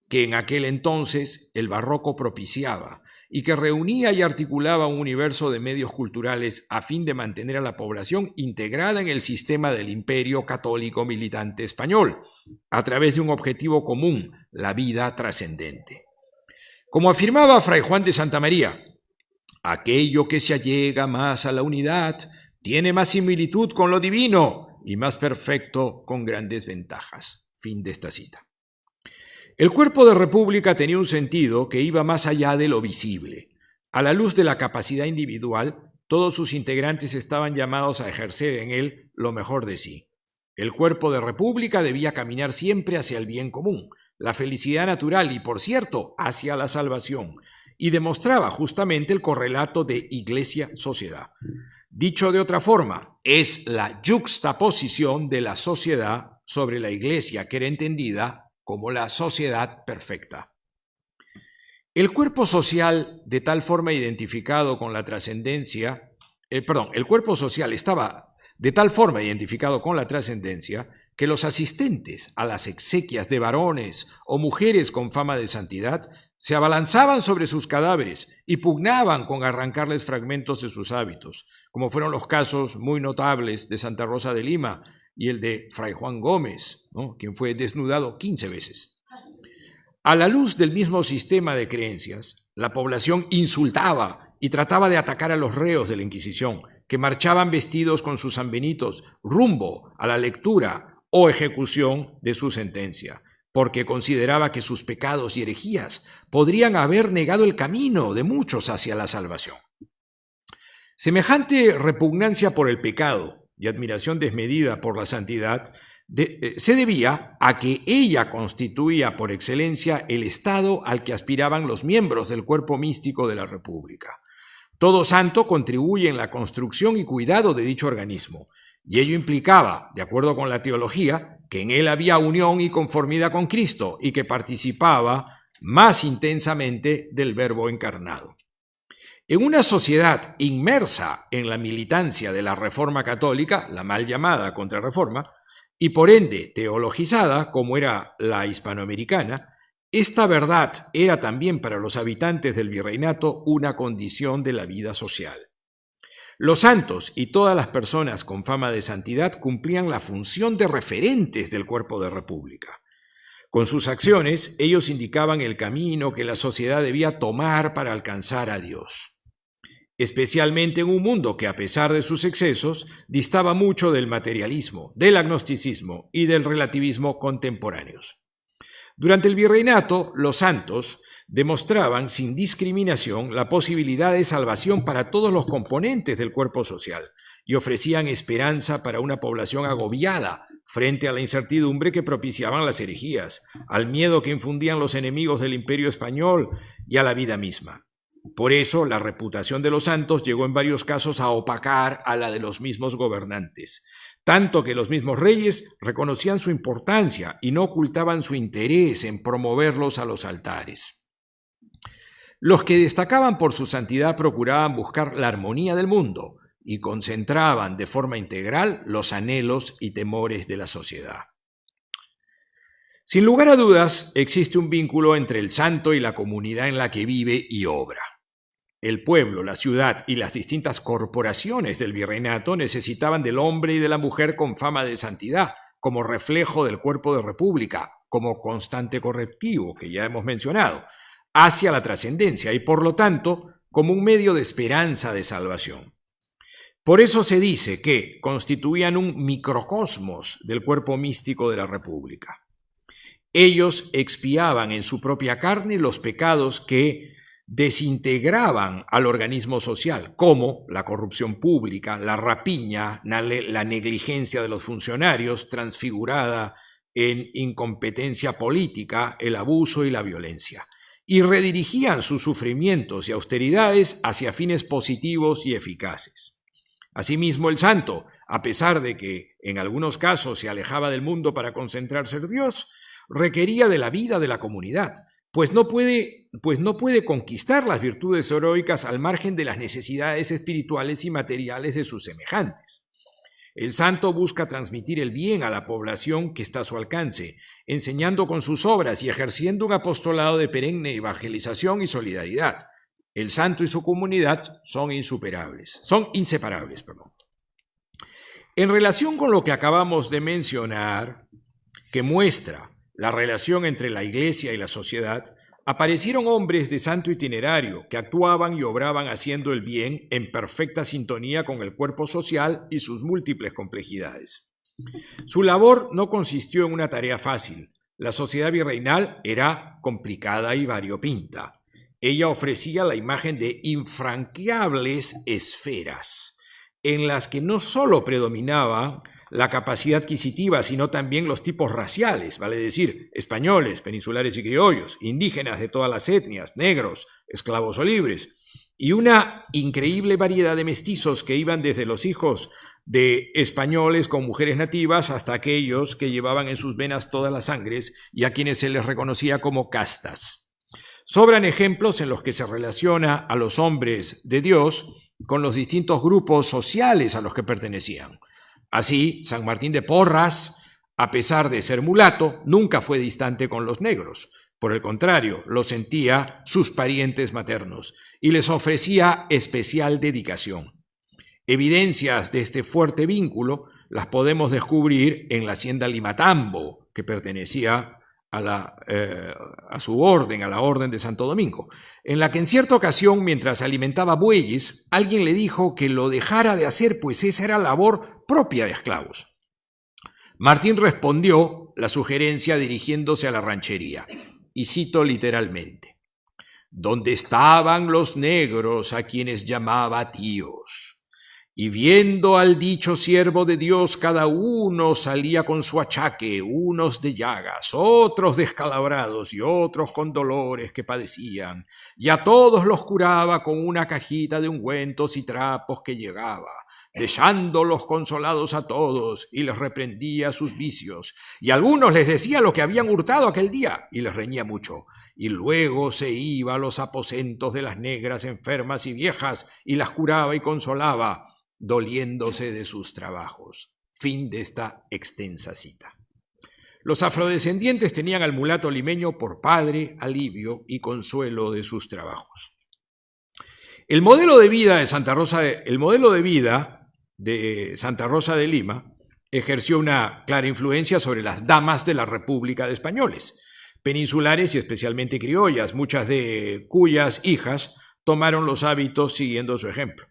que en aquel entonces el barroco propiciaba y que reunía y articulaba un universo de medios culturales a fin de mantener a la población integrada en el sistema del imperio católico militante español, a través de un objetivo común, la vida trascendente. Como afirmaba Fray Juan de Santamaría, aquello que se allega más a la unidad tiene más similitud con lo divino y más perfecto con grandes ventajas. Fin de esta cita. El cuerpo de república tenía un sentido que iba más allá de lo visible. A la luz de la capacidad individual, todos sus integrantes estaban llamados a ejercer en él lo mejor de sí. El cuerpo de república debía caminar siempre hacia el bien común, la felicidad natural y, por cierto, hacia la salvación, y demostraba justamente el correlato de iglesia-sociedad. Dicho de otra forma, es la yuxtaposición de la sociedad sobre la iglesia que era entendida como la sociedad perfecta. El cuerpo social de tal forma identificado con la trascendencia, el cuerpo social estaba de tal forma identificado con la trascendencia que los asistentes a las exequias de varones o mujeres con fama de santidad se abalanzaban sobre sus cadáveres y pugnaban con arrancarles fragmentos de sus hábitos, como fueron los casos muy notables de Santa Rosa de Lima y el de Fray Juan Gómez, ¿no?, quien fue desnudado 15 veces. A la luz del mismo sistema de creencias, la población insultaba y trataba de atacar a los reos de la Inquisición, que marchaban vestidos con sus sanbenitos rumbo a la lectura o ejecución de su sentencia, porque consideraba que sus pecados y herejías podrían haber negado el camino de muchos hacia la salvación. Semejante repugnancia por el pecado y admiración desmedida por la santidad se debía a que ella constituía por excelencia el estado al que aspiraban los miembros del cuerpo místico de la República. Todo santo contribuye en la construcción y cuidado de dicho organismo, y ello implicaba, de acuerdo con la teología, que en él había unión y conformidad con Cristo y que participaba más intensamente del Verbo encarnado. En una sociedad inmersa en la militancia de la Reforma Católica, la mal llamada Contrarreforma, y por ende teologizada como era la hispanoamericana, esta verdad era también para los habitantes del virreinato una condición de la vida social. Los santos y todas las personas con fama de santidad cumplían la función de referentes del cuerpo de república. Con sus acciones, ellos indicaban el camino que la sociedad debía tomar para alcanzar a Dios, especialmente en un mundo que, a pesar de sus excesos, distaba mucho del materialismo, del agnosticismo y del relativismo contemporáneos. Durante el virreinato, los santos demostraban sin discriminación la posibilidad de salvación para todos los componentes del cuerpo social y ofrecían esperanza para una población agobiada frente a la incertidumbre que propiciaban las herejías, al miedo que infundían los enemigos del Imperio español y a la vida misma. Por eso, la reputación de los santos llegó en varios casos a opacar a la de los mismos gobernantes, tanto que los mismos reyes reconocían su importancia y no ocultaban su interés en promoverlos a los altares. Los que destacaban por su santidad procuraban buscar la armonía del mundo y concentraban de forma integral los anhelos y temores de la sociedad. Sin lugar a dudas, existe un vínculo entre el santo y la comunidad en la que vive y obra. El pueblo, la ciudad y las distintas corporaciones del virreinato necesitaban del hombre y de la mujer con fama de santidad, como reflejo del cuerpo de república, como constante correctivo, que ya hemos mencionado, hacia la trascendencia y, por lo tanto, como un medio de esperanza de salvación. Por eso se dice que constituían un microcosmos del cuerpo místico de la república. Ellos expiaban en su propia carne los pecados que desintegraban al organismo social, como la corrupción pública, la rapiña, la negligencia de los funcionarios transfigurada en incompetencia política, el abuso y la violencia, y redirigían sus sufrimientos y austeridades hacia fines positivos y eficaces. Asimismo, el santo, a pesar de que en algunos casos se alejaba del mundo para concentrarse en Dios, requería de la vida de la comunidad, pues no puede conquistar las virtudes heroicas al margen de las necesidades espirituales y materiales de sus semejantes. El santo busca transmitir el bien a la población que está a su alcance, enseñando con sus obras y ejerciendo un apostolado de perenne evangelización y solidaridad. El santo y su comunidad son inseparables. En relación con lo que acabamos de mencionar, que muestra la relación entre la Iglesia y la sociedad, aparecieron hombres de santo itinerario que actuaban y obraban haciendo el bien en perfecta sintonía con el cuerpo social y sus múltiples complejidades. Su labor no consistió en una tarea fácil. La sociedad virreinal era complicada y variopinta. Ella ofrecía la imagen de infranqueables esferas, en las que no solo predominaba la capacidad adquisitiva, sino también los tipos raciales, vale decir, españoles, peninsulares y criollos, indígenas de todas las etnias, negros, esclavos o libres, y una increíble variedad de mestizos que iban desde los hijos de españoles con mujeres nativas hasta aquellos que llevaban en sus venas todas las sangres y a quienes se les reconocía como castas. Sobran ejemplos en los que se relaciona a los hombres de Dios con los distintos grupos sociales a los que pertenecían. Así, San Martín de Porras, a pesar de ser mulato, nunca fue distante con los negros. Por el contrario, los sentía sus parientes maternos y les ofrecía especial dedicación. Evidencias de este fuerte vínculo las podemos descubrir en la hacienda Limatambo, que pertenecía a su orden, a la orden de Santo Domingo, en la que en cierta ocasión, mientras alimentaba bueyes, alguien le dijo que lo dejara de hacer, pues esa era labor propia de esclavos. Martín respondió la sugerencia dirigiéndose a la ranchería, y cito literalmente: «Donde estaban los negros a quienes llamaba tíos, y viendo al dicho siervo de Dios, cada uno salía con su achaque, unos de llagas, otros descalabrados y otros con dolores que padecían, y a todos los curaba con una cajita de ungüentos y trapos que llegaba, dejándolos consolados a todos, y les reprendía sus vicios, y a algunos les decía lo que habían hurtado aquel día, y les reñía mucho, y luego se iba a los aposentos de las negras enfermas y viejas, y las curaba y consolaba, doliéndose de sus trabajos». Fin de esta extensa cita. Los afrodescendientes tenían al mulato limeño por padre, alivio y consuelo de sus trabajos. El modelo de vida de Santa Rosa de Lima ejerció una clara influencia sobre las damas de la República de Españoles, peninsulares y especialmente criollas, muchas de cuyas hijas tomaron los hábitos siguiendo su ejemplo.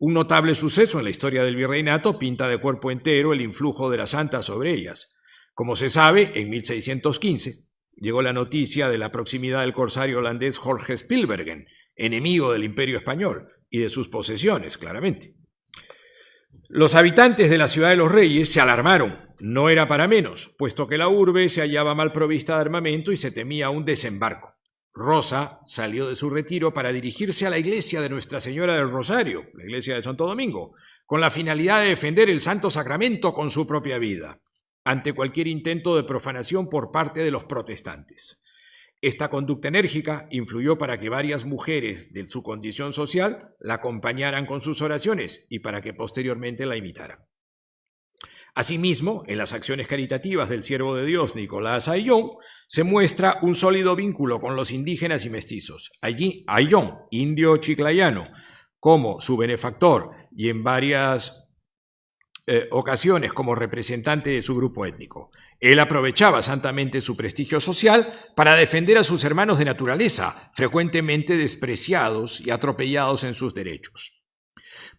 Un notable suceso en la historia del virreinato pinta de cuerpo entero el influjo de la santa sobre ellas. Como se sabe, en 1615 llegó la noticia de la proximidad del corsario holandés Jorge Spilbergen, enemigo del Imperio Español y de sus posesiones, claramente. Los habitantes de la Ciudad de los Reyes se alarmaron, no era para menos, puesto que la urbe se hallaba mal provista de armamento y se temía un desembarco. Rosa salió de su retiro para dirigirse a la iglesia de Nuestra Señora del Rosario, la iglesia de Santo Domingo, con la finalidad de defender el Santo Sacramento con su propia vida, ante cualquier intento de profanación por parte de los protestantes. Esta conducta enérgica influyó para que varias mujeres de su condición social la acompañaran con sus oraciones y para que posteriormente la imitaran. Asimismo, en las acciones caritativas del siervo de Dios Nicolás Ayllón, se muestra un sólido vínculo con los indígenas y mestizos. Allí, Ayllón, indio chiclayano, como su benefactor y en varias ocasiones como representante de su grupo étnico. Él aprovechaba santamente su prestigio social para defender a sus hermanos de naturaleza, frecuentemente despreciados y atropellados en sus derechos.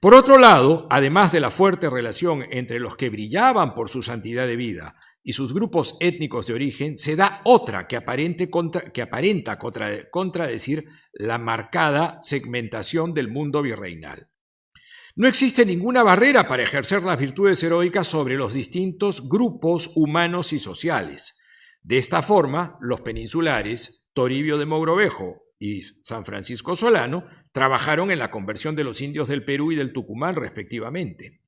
Por otro lado, además de la fuerte relación entre los que brillaban por su santidad de vida y sus grupos étnicos de origen, se da otra que aparenta contradecir la marcada segmentación del mundo virreinal. No existe ninguna barrera para ejercer las virtudes heroicas sobre los distintos grupos humanos y sociales. De esta forma, los peninsulares, Toribio de Mogrovejo y San Francisco Solano, trabajaron en la conversión de los indios del Perú y del Tucumán, respectivamente.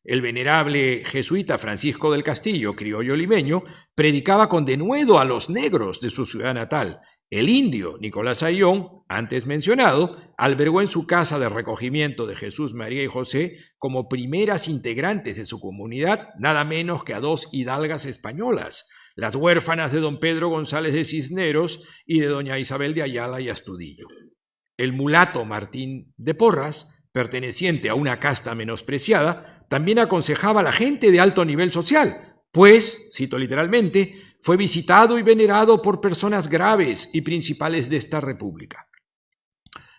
El venerable jesuita Francisco del Castillo, criollo limeño, predicaba con denuedo a los negros de su ciudad natal. El indio Nicolás Ayllón, antes mencionado, albergó en su casa de recogimiento de Jesús, María y José como primeras integrantes de su comunidad nada menos que a 2 hidalgas españolas, las huérfanas de don Pedro González de Cisneros y de doña Isabel de Ayala y Astudillo. El mulato Martín de Porras, perteneciente a una casta menospreciada, también aconsejaba a la gente de alto nivel social, pues, cito literalmente, fue visitado y venerado por personas graves y principales de esta república.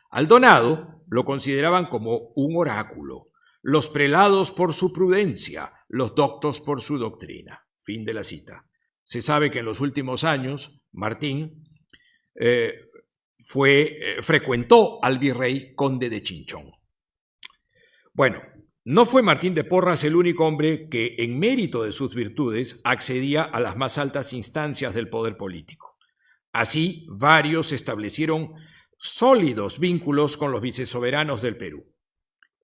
Al donado lo consideraban como un oráculo, los prelados por su prudencia, los doctos por su doctrina. Fin de la cita. Se sabe que en los últimos años Martín frecuentó al virrey conde de Chinchón. Bueno, no fue Martín de Porras el único hombre que, en mérito de sus virtudes, accedía a las más altas instancias del poder político. Así, varios establecieron sólidos vínculos con los vicesoberanos del Perú.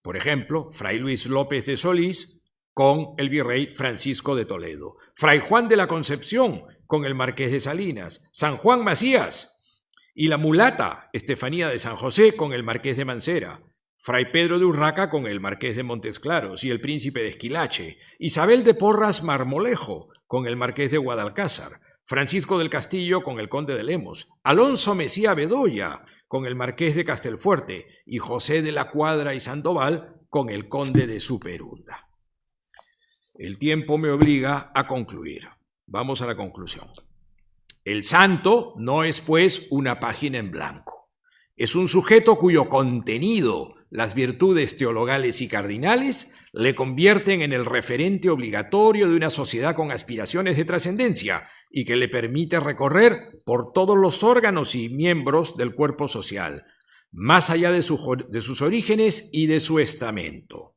Por ejemplo, Fray Luis López de Solís con el virrey Francisco de Toledo, Fray Juan de la Concepción con el marqués de Salinas, San Juan Macías y la mulata Estefanía de San José con el marqués de Mancera, Fray Pedro de Urraca con el marqués de Montes Claros y el príncipe de Esquilache, Isabel de Porras Marmolejo con el marqués de Guadalcázar, Francisco del Castillo con el conde de Lemos, Alonso Mesía Bedoya con el marqués de Castelfuerte y José de la Cuadra y Sandoval con el conde de Superunda. El tiempo me obliga a concluir. Vamos a la conclusión. El santo no es, pues, una página en blanco. Es un sujeto cuyo contenido, las virtudes teologales y cardinales, le convierten en el referente obligatorio de una sociedad con aspiraciones de trascendencia y que le permite recorrer por todos los órganos y miembros del cuerpo social, más allá de sus orígenes y de su estamento.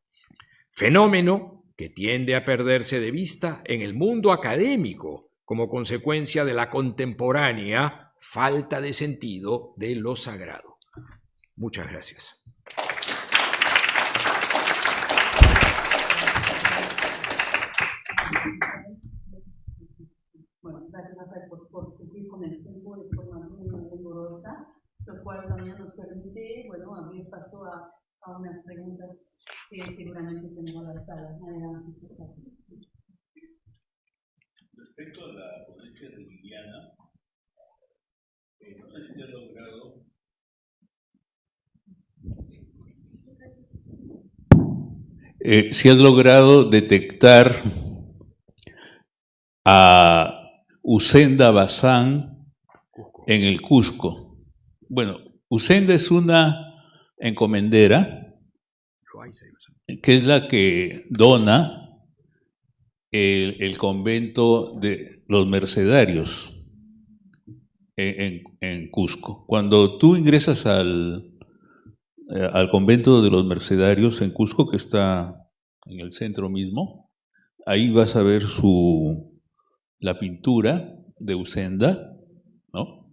Fenómeno que tiende a perderse de vista en el mundo académico como consecuencia de la contemporánea falta de sentido de lo sagrado. Muchas gracias. Bueno, gracias Rafael por cumplir con el tiempo de forma muy rigurosa, lo cual también nos permite, bueno, abrir paso a unas preguntas que seguramente tendrá la sala. Respecto a la ponencia de Liliana, no sé si ha logrado si has logrado detectar a Usenda Bazán en el Cusco. Bueno, Usenda es una encomendera que es la que dona el convento de los mercedarios en Cusco. Cuando tú ingresas al convento de los mercedarios en Cusco, que está en el centro mismo, ahí vas a ver la pintura de Usenda, ¿no?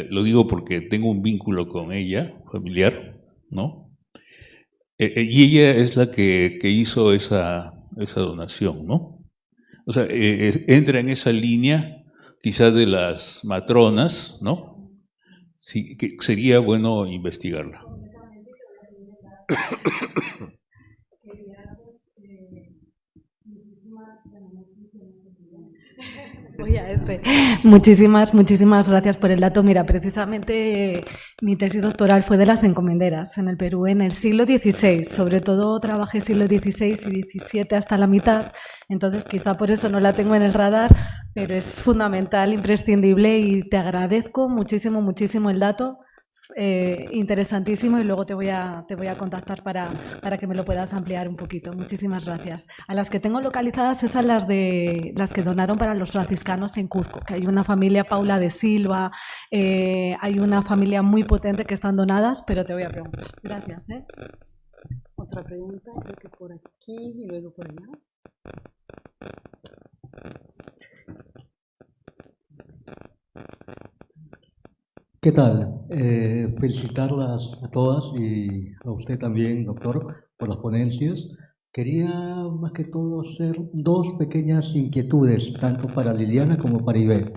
Lo digo porque tengo un vínculo con ella, familiar, ¿no? Y ella es la que hizo esa donación, ¿no? O sea, entra en esa línea quizás de las matronas, ¿no? Sí, que sería bueno investigarla. Voy a este. Muchísimas gracias por el dato. Mira, precisamente mi tesis doctoral fue de las encomenderas en el Perú en el siglo XVI. Sobre todo trabajé siglo XVI y XVII hasta la mitad. Entonces, quizá por eso no la tengo en el radar, pero es fundamental, imprescindible y te agradezco muchísimo el dato. Interesantísimo, y luego te voy a contactar para que me lo puedas ampliar un poquito. Muchísimas gracias. A las que tengo localizadas, esas las que donaron para los franciscanos en Cusco, que hay una familia Paula de Silva, hay una familia muy potente que están donadas, pero te voy a preguntar. Gracias. Otra pregunta, creo que por aquí y luego por allá. ¿Qué tal? Felicitarlas a todas y a usted también, doctor, por las ponencias. Quería más que todo hacer dos pequeñas inquietudes, tanto para Liliana como para Ivette.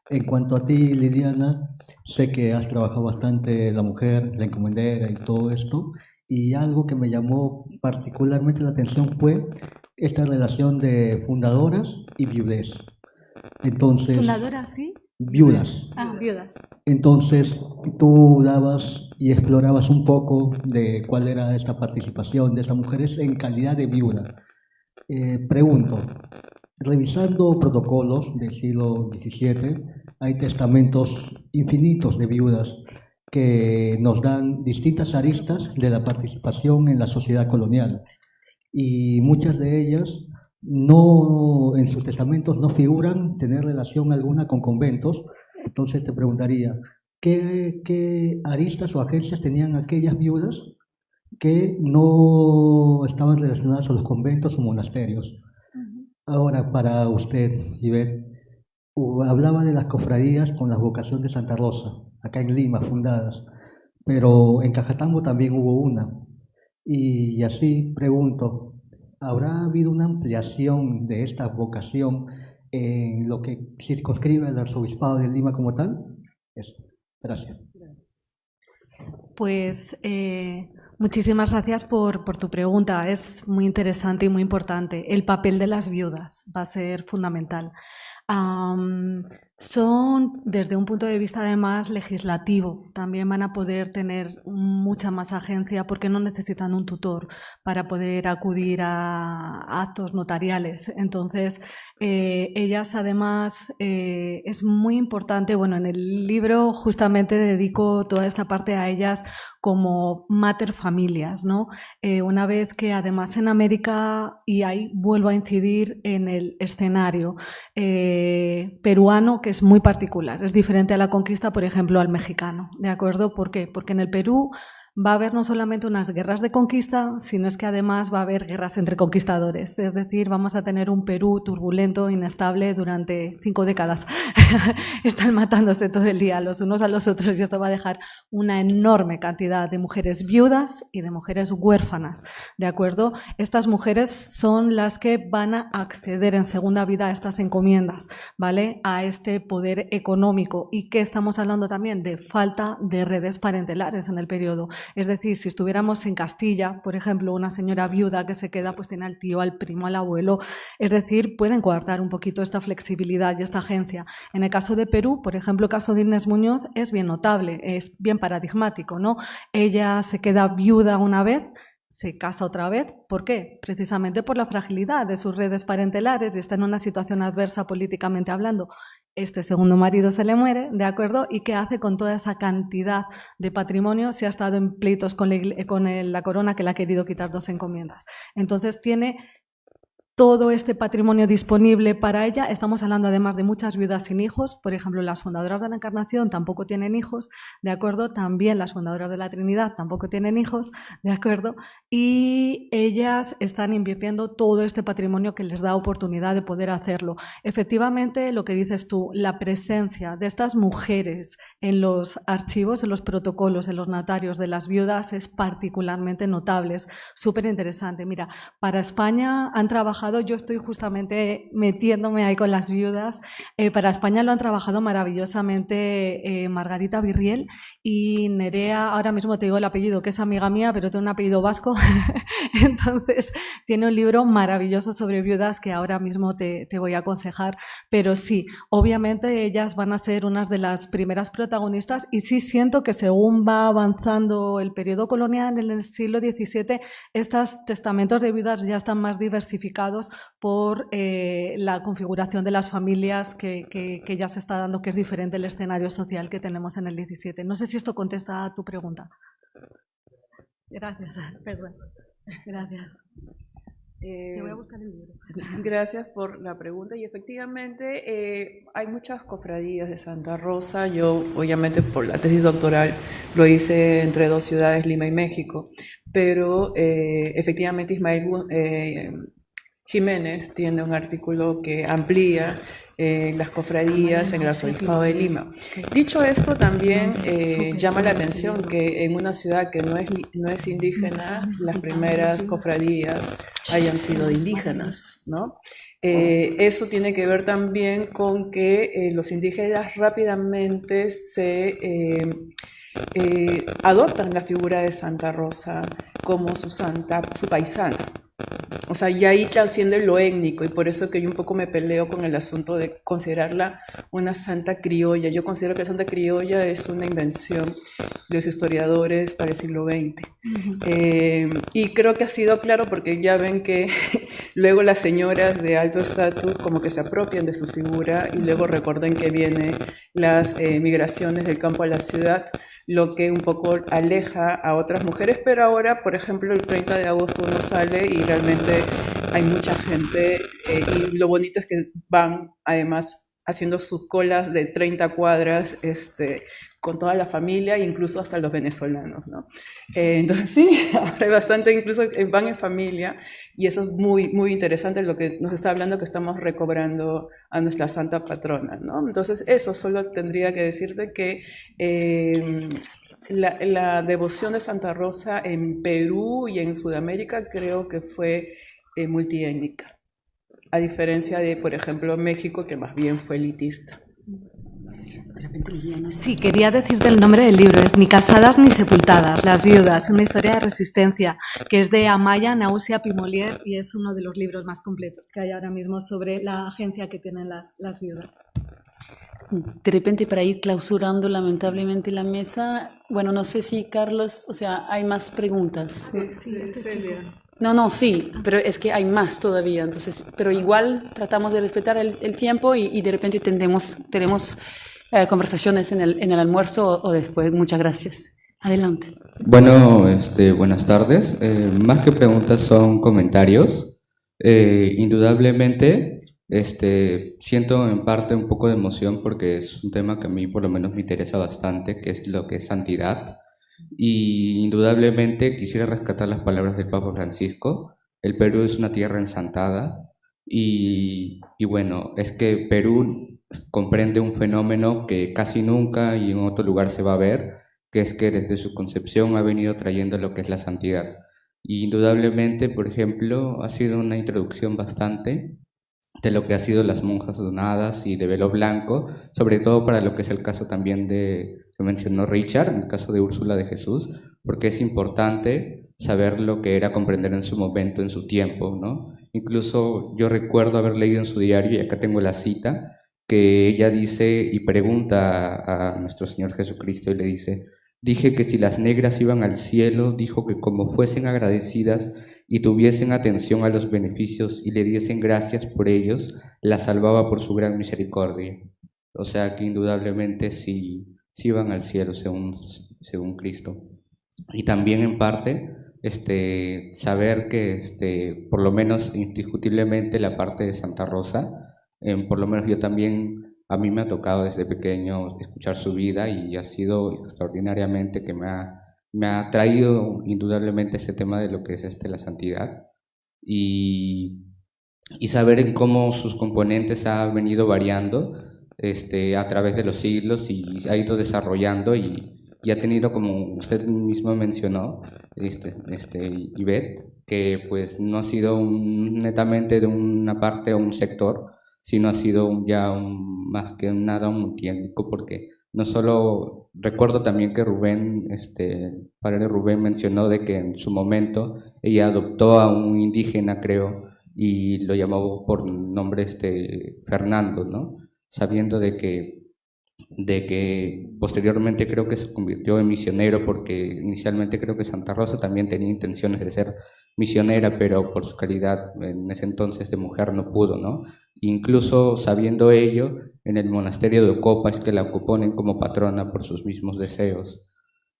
En cuanto a ti, Liliana, sé que has trabajado bastante la mujer, la encomendera y todo esto, y algo que me llamó particularmente la atención fue esta relación de fundadoras y viudez. Entonces, ¿Fundadoras, sí? Viudas. Viudas. Entonces, tú dabas y explorabas un poco de cuál era esta participación de estas mujeres en calidad de viuda. Pregunto, revisando protocolos del siglo XVII, hay testamentos infinitos de viudas que nos dan distintas aristas de la participación en la sociedad colonial, y muchas de ellas no, en sus testamentos no figuran tener relación alguna con conventos. Entonces te preguntaría, ¿qué aristas o agencias tenían aquellas viudas que no estaban relacionadas a los conventos o monasterios? Ahora, para usted, Ivette, hablaba de las cofradías con la vocación de Santa Rosa, acá en Lima, fundadas, pero en Cajatambo también hubo una. Y así pregunto, ¿habrá habido una ampliación de esta vocación en lo que circunscribe al arzobispado de Lima como tal? Eso. Gracias. Pues muchísimas gracias por tu pregunta. Es muy interesante y muy importante. El papel de las viudas va a ser fundamental. Son, desde un punto de vista además legislativo, también van a poder tener mucha más agencia porque no necesitan un tutor para poder acudir a actos notariales. Entonces, ellas además es muy importante, bueno, en el libro justamente dedico toda esta parte a ellas como mater familias, ¿no? Una vez que además en América, y ahí vuelvo a incidir en el escenario peruano, que es muy particular, es diferente a la conquista, por ejemplo, al mexicano, ¿de acuerdo? ¿Por qué? Porque en el Perú va a haber no solamente unas guerras de conquista, sino es que además va a haber guerras entre conquistadores. Es decir, vamos a tener un Perú turbulento, inestable durante 5 décadas. Están matándose todo el día los unos a los otros y esto va a dejar una enorme cantidad de mujeres viudas y de mujeres huérfanas. ¿De acuerdo? Estas mujeres son las que van a acceder en segunda vida a estas encomiendas, ¿vale? A este poder económico. ¿Y qué estamos hablando también? De falta de redes parentelares en el periodo. Es decir, si estuviéramos en Castilla, por ejemplo, una señora viuda que se queda, pues tiene al tío, al primo, al abuelo. Es decir, pueden coartar un poquito esta flexibilidad y esta agencia. En el caso de Perú, por ejemplo, el caso de Inés Muñoz es bien notable, es bien paradigmático, ¿no? Ella se queda viuda una vez, se casa otra vez. ¿Por qué? Precisamente por la fragilidad de sus redes parentelares y está en una situación adversa políticamente hablando. Este segundo marido se le muere, ¿de acuerdo? ¿Y qué hace con toda esa cantidad de patrimonio si ha estado en pleitos con la corona que le ha querido quitar 2 encomiendas? Entonces tiene todo este patrimonio disponible para ella. Estamos hablando además de muchas viudas sin hijos. Por ejemplo, las fundadoras de la Encarnación tampoco tienen hijos, ¿de acuerdo? También las fundadoras de la Trinidad tampoco tienen hijos, ¿de acuerdo? Y ellas están invirtiendo todo este patrimonio que les da oportunidad de poder hacerlo. Efectivamente, lo que dices tú, la presencia de estas mujeres en los archivos, en los protocolos, en los notarios de las viudas es particularmente notable, es súper interesante. Mira, para España han trabajado trabajado, yo estoy justamente metiéndome ahí con las viudas. Para España lo han trabajado maravillosamente Margarita Virriel y Nerea, ahora mismo te digo el apellido, que es amiga mía, pero tiene un apellido vasco. Entonces, tiene un libro maravilloso sobre viudas que ahora mismo te voy a aconsejar. Pero sí, obviamente ellas van a ser unas de las primeras protagonistas y sí siento que según va avanzando el periodo colonial en el siglo XVII, estos testamentos de viudas ya están más diversificados por la configuración de las familias que ya se está dando, que es diferente el escenario social que tenemos en el XVII. No sé si esto contesta a tu pregunta. Gracias, perdón. Gracias. Te voy a buscar el libro. Gracias por la pregunta y efectivamente hay muchas cofradías de Santa Rosa. Yo obviamente por la tesis doctoral lo hice entre dos ciudades, Lima y México, pero efectivamente Ismael Jiménez tiene un artículo que amplía las cofradías en el arzobispado de Lima. Dicho esto, también llama la atención que en una ciudad que no es indígena, las primeras cofradías hayan sido indígenas, ¿no? Eso tiene que ver también con que los indígenas rápidamente se adoptan la figura de Santa Rosa como su paisana. O sea, y ahí trasciende lo étnico y por eso que yo un poco me peleo con el asunto de considerarla una santa criolla. Yo considero que la santa criolla es una invención de los historiadores para el siglo XX. Y creo que ha sido claro porque ya ven que luego las señoras de alto estatus como que se apropian de su figura y luego recuerden que vienen las migraciones del campo a la ciudad, lo que un poco aleja a otras mujeres, pero ahora, por ejemplo, el 30 de agosto uno sale y realmente hay mucha gente y lo bonito es que van además haciendo sus colas de 30 cuadras con toda la familia, incluso hasta los venezolanos, ¿no? Entonces sí, hay bastante, incluso van en familia y eso es muy, muy interesante lo que nos está hablando, que estamos recobrando a nuestra santa patrona, ¿no? Entonces eso solo tendría que decirte que la devoción de Santa Rosa en Perú y en Sudamérica creo que fue multiétnica, a diferencia de, por ejemplo, México, que más bien fue elitista. Sí, quería decirte el nombre del libro, es Ni casadas ni sepultadas, las viudas, una historia de resistencia, que es de Amaya Náusea Pimolier y es uno de los libros más completos que hay ahora mismo sobre la agencia que tienen las viudas. De repente, para ir clausurando lamentablemente la mesa, bueno, no sé si Carlos, o sea, hay más preguntas. Sí, Celia. No, sí, pero es que hay más todavía, entonces, pero igual tratamos de respetar el tiempo y de repente tenemos conversaciones en el almuerzo o después. Muchas gracias. Adelante. Bueno, buenas tardes. Más que preguntas son comentarios. Indudablemente, siento en parte un poco de emoción porque es un tema que a mí por lo menos me interesa bastante, que es lo que es santidad. Y indudablemente quisiera rescatar las palabras del Papa Francisco. El Perú es una tierra ensantada y bueno, es que Perú comprende un fenómeno que casi nunca y en otro lugar se va a ver, que es que desde su concepción ha venido trayendo lo que es la santidad. Y indudablemente, por ejemplo, ha sido una introducción bastante de lo que ha sido las monjas donadas y de velo blanco, sobre todo para lo que es el caso también que mencionó Richard, en el caso de Úrsula de Jesús, porque es importante saber lo que era comprender en su momento, en su tiempo, ¿no? Incluso yo recuerdo haber leído en su diario, y acá tengo la cita, que ella dice y pregunta a nuestro Señor Jesucristo y le dice: dije que si las negras iban al cielo, dijo que como fuesen agradecidas y tuviesen atención a los beneficios y le diesen gracias por ellos, las salvaba por su gran misericordia. O sea que indudablemente sí van al cielo según Cristo. Y también en parte saber que por lo menos indiscutiblemente la parte de Santa Rosa, por lo menos yo también, a mí me ha tocado desde pequeño escuchar su vida y ha sido extraordinariamente que me ha traído indudablemente ese tema de lo que es la santidad y saber en cómo sus componentes han venido variando a través de los siglos y ha ido desarrollando y y ha tenido, como usted mismo mencionó, Ivette, que pues no ha sido netamente de una parte o un sector, sino ha sido más que nada un multiétnico, porque no solo, recuerdo también que padre de Rubén mencionó de que en su momento ella adoptó a un indígena, creo, y lo llamó por nombre Fernando, ¿no? Sabiendo de que posteriormente creo que se convirtió en misionero, porque inicialmente creo que Santa Rosa también tenía intenciones de ser misionera, pero por su calidad en ese entonces de mujer no pudo, ¿no? Incluso sabiendo ello, en el monasterio de Ocopa es que la ponen como patrona por sus mismos deseos.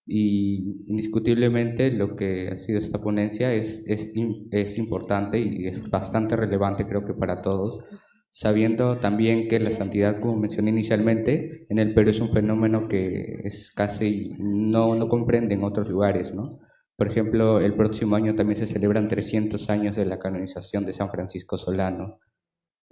Y indiscutiblemente lo que ha sido esta ponencia es importante y es bastante relevante, creo que para todos, sabiendo también que la santidad, como mencioné inicialmente, en el Perú es un fenómeno que es casi no comprende en otros lugares, ¿no? Por ejemplo, el próximo año también se celebran 300 años de la canonización de San Francisco Solano.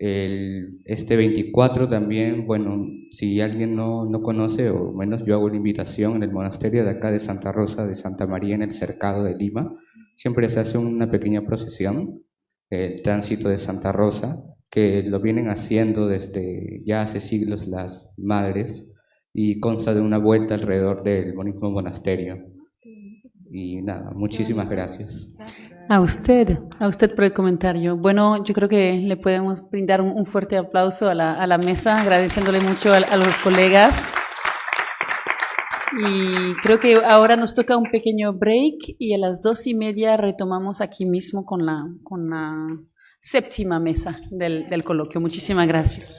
Este 24 también, bueno, si alguien no conoce, o menos yo hago la invitación en el monasterio de acá de Santa Rosa de Santa María en el Cercado de Lima, siempre se hace una pequeña procesión, el tránsito de Santa Rosa, que lo vienen haciendo desde ya hace siglos las madres, y consta de una vuelta alrededor del mismo monasterio. Y nada, muchísimas gracias. A usted por el comentario. Bueno, yo creo que le podemos brindar un fuerte aplauso a la mesa, agradeciéndole mucho a los colegas. Y creo que ahora nos toca un pequeño break y a las 2:30 retomamos aquí mismo con la séptima mesa del coloquio. Muchísimas gracias.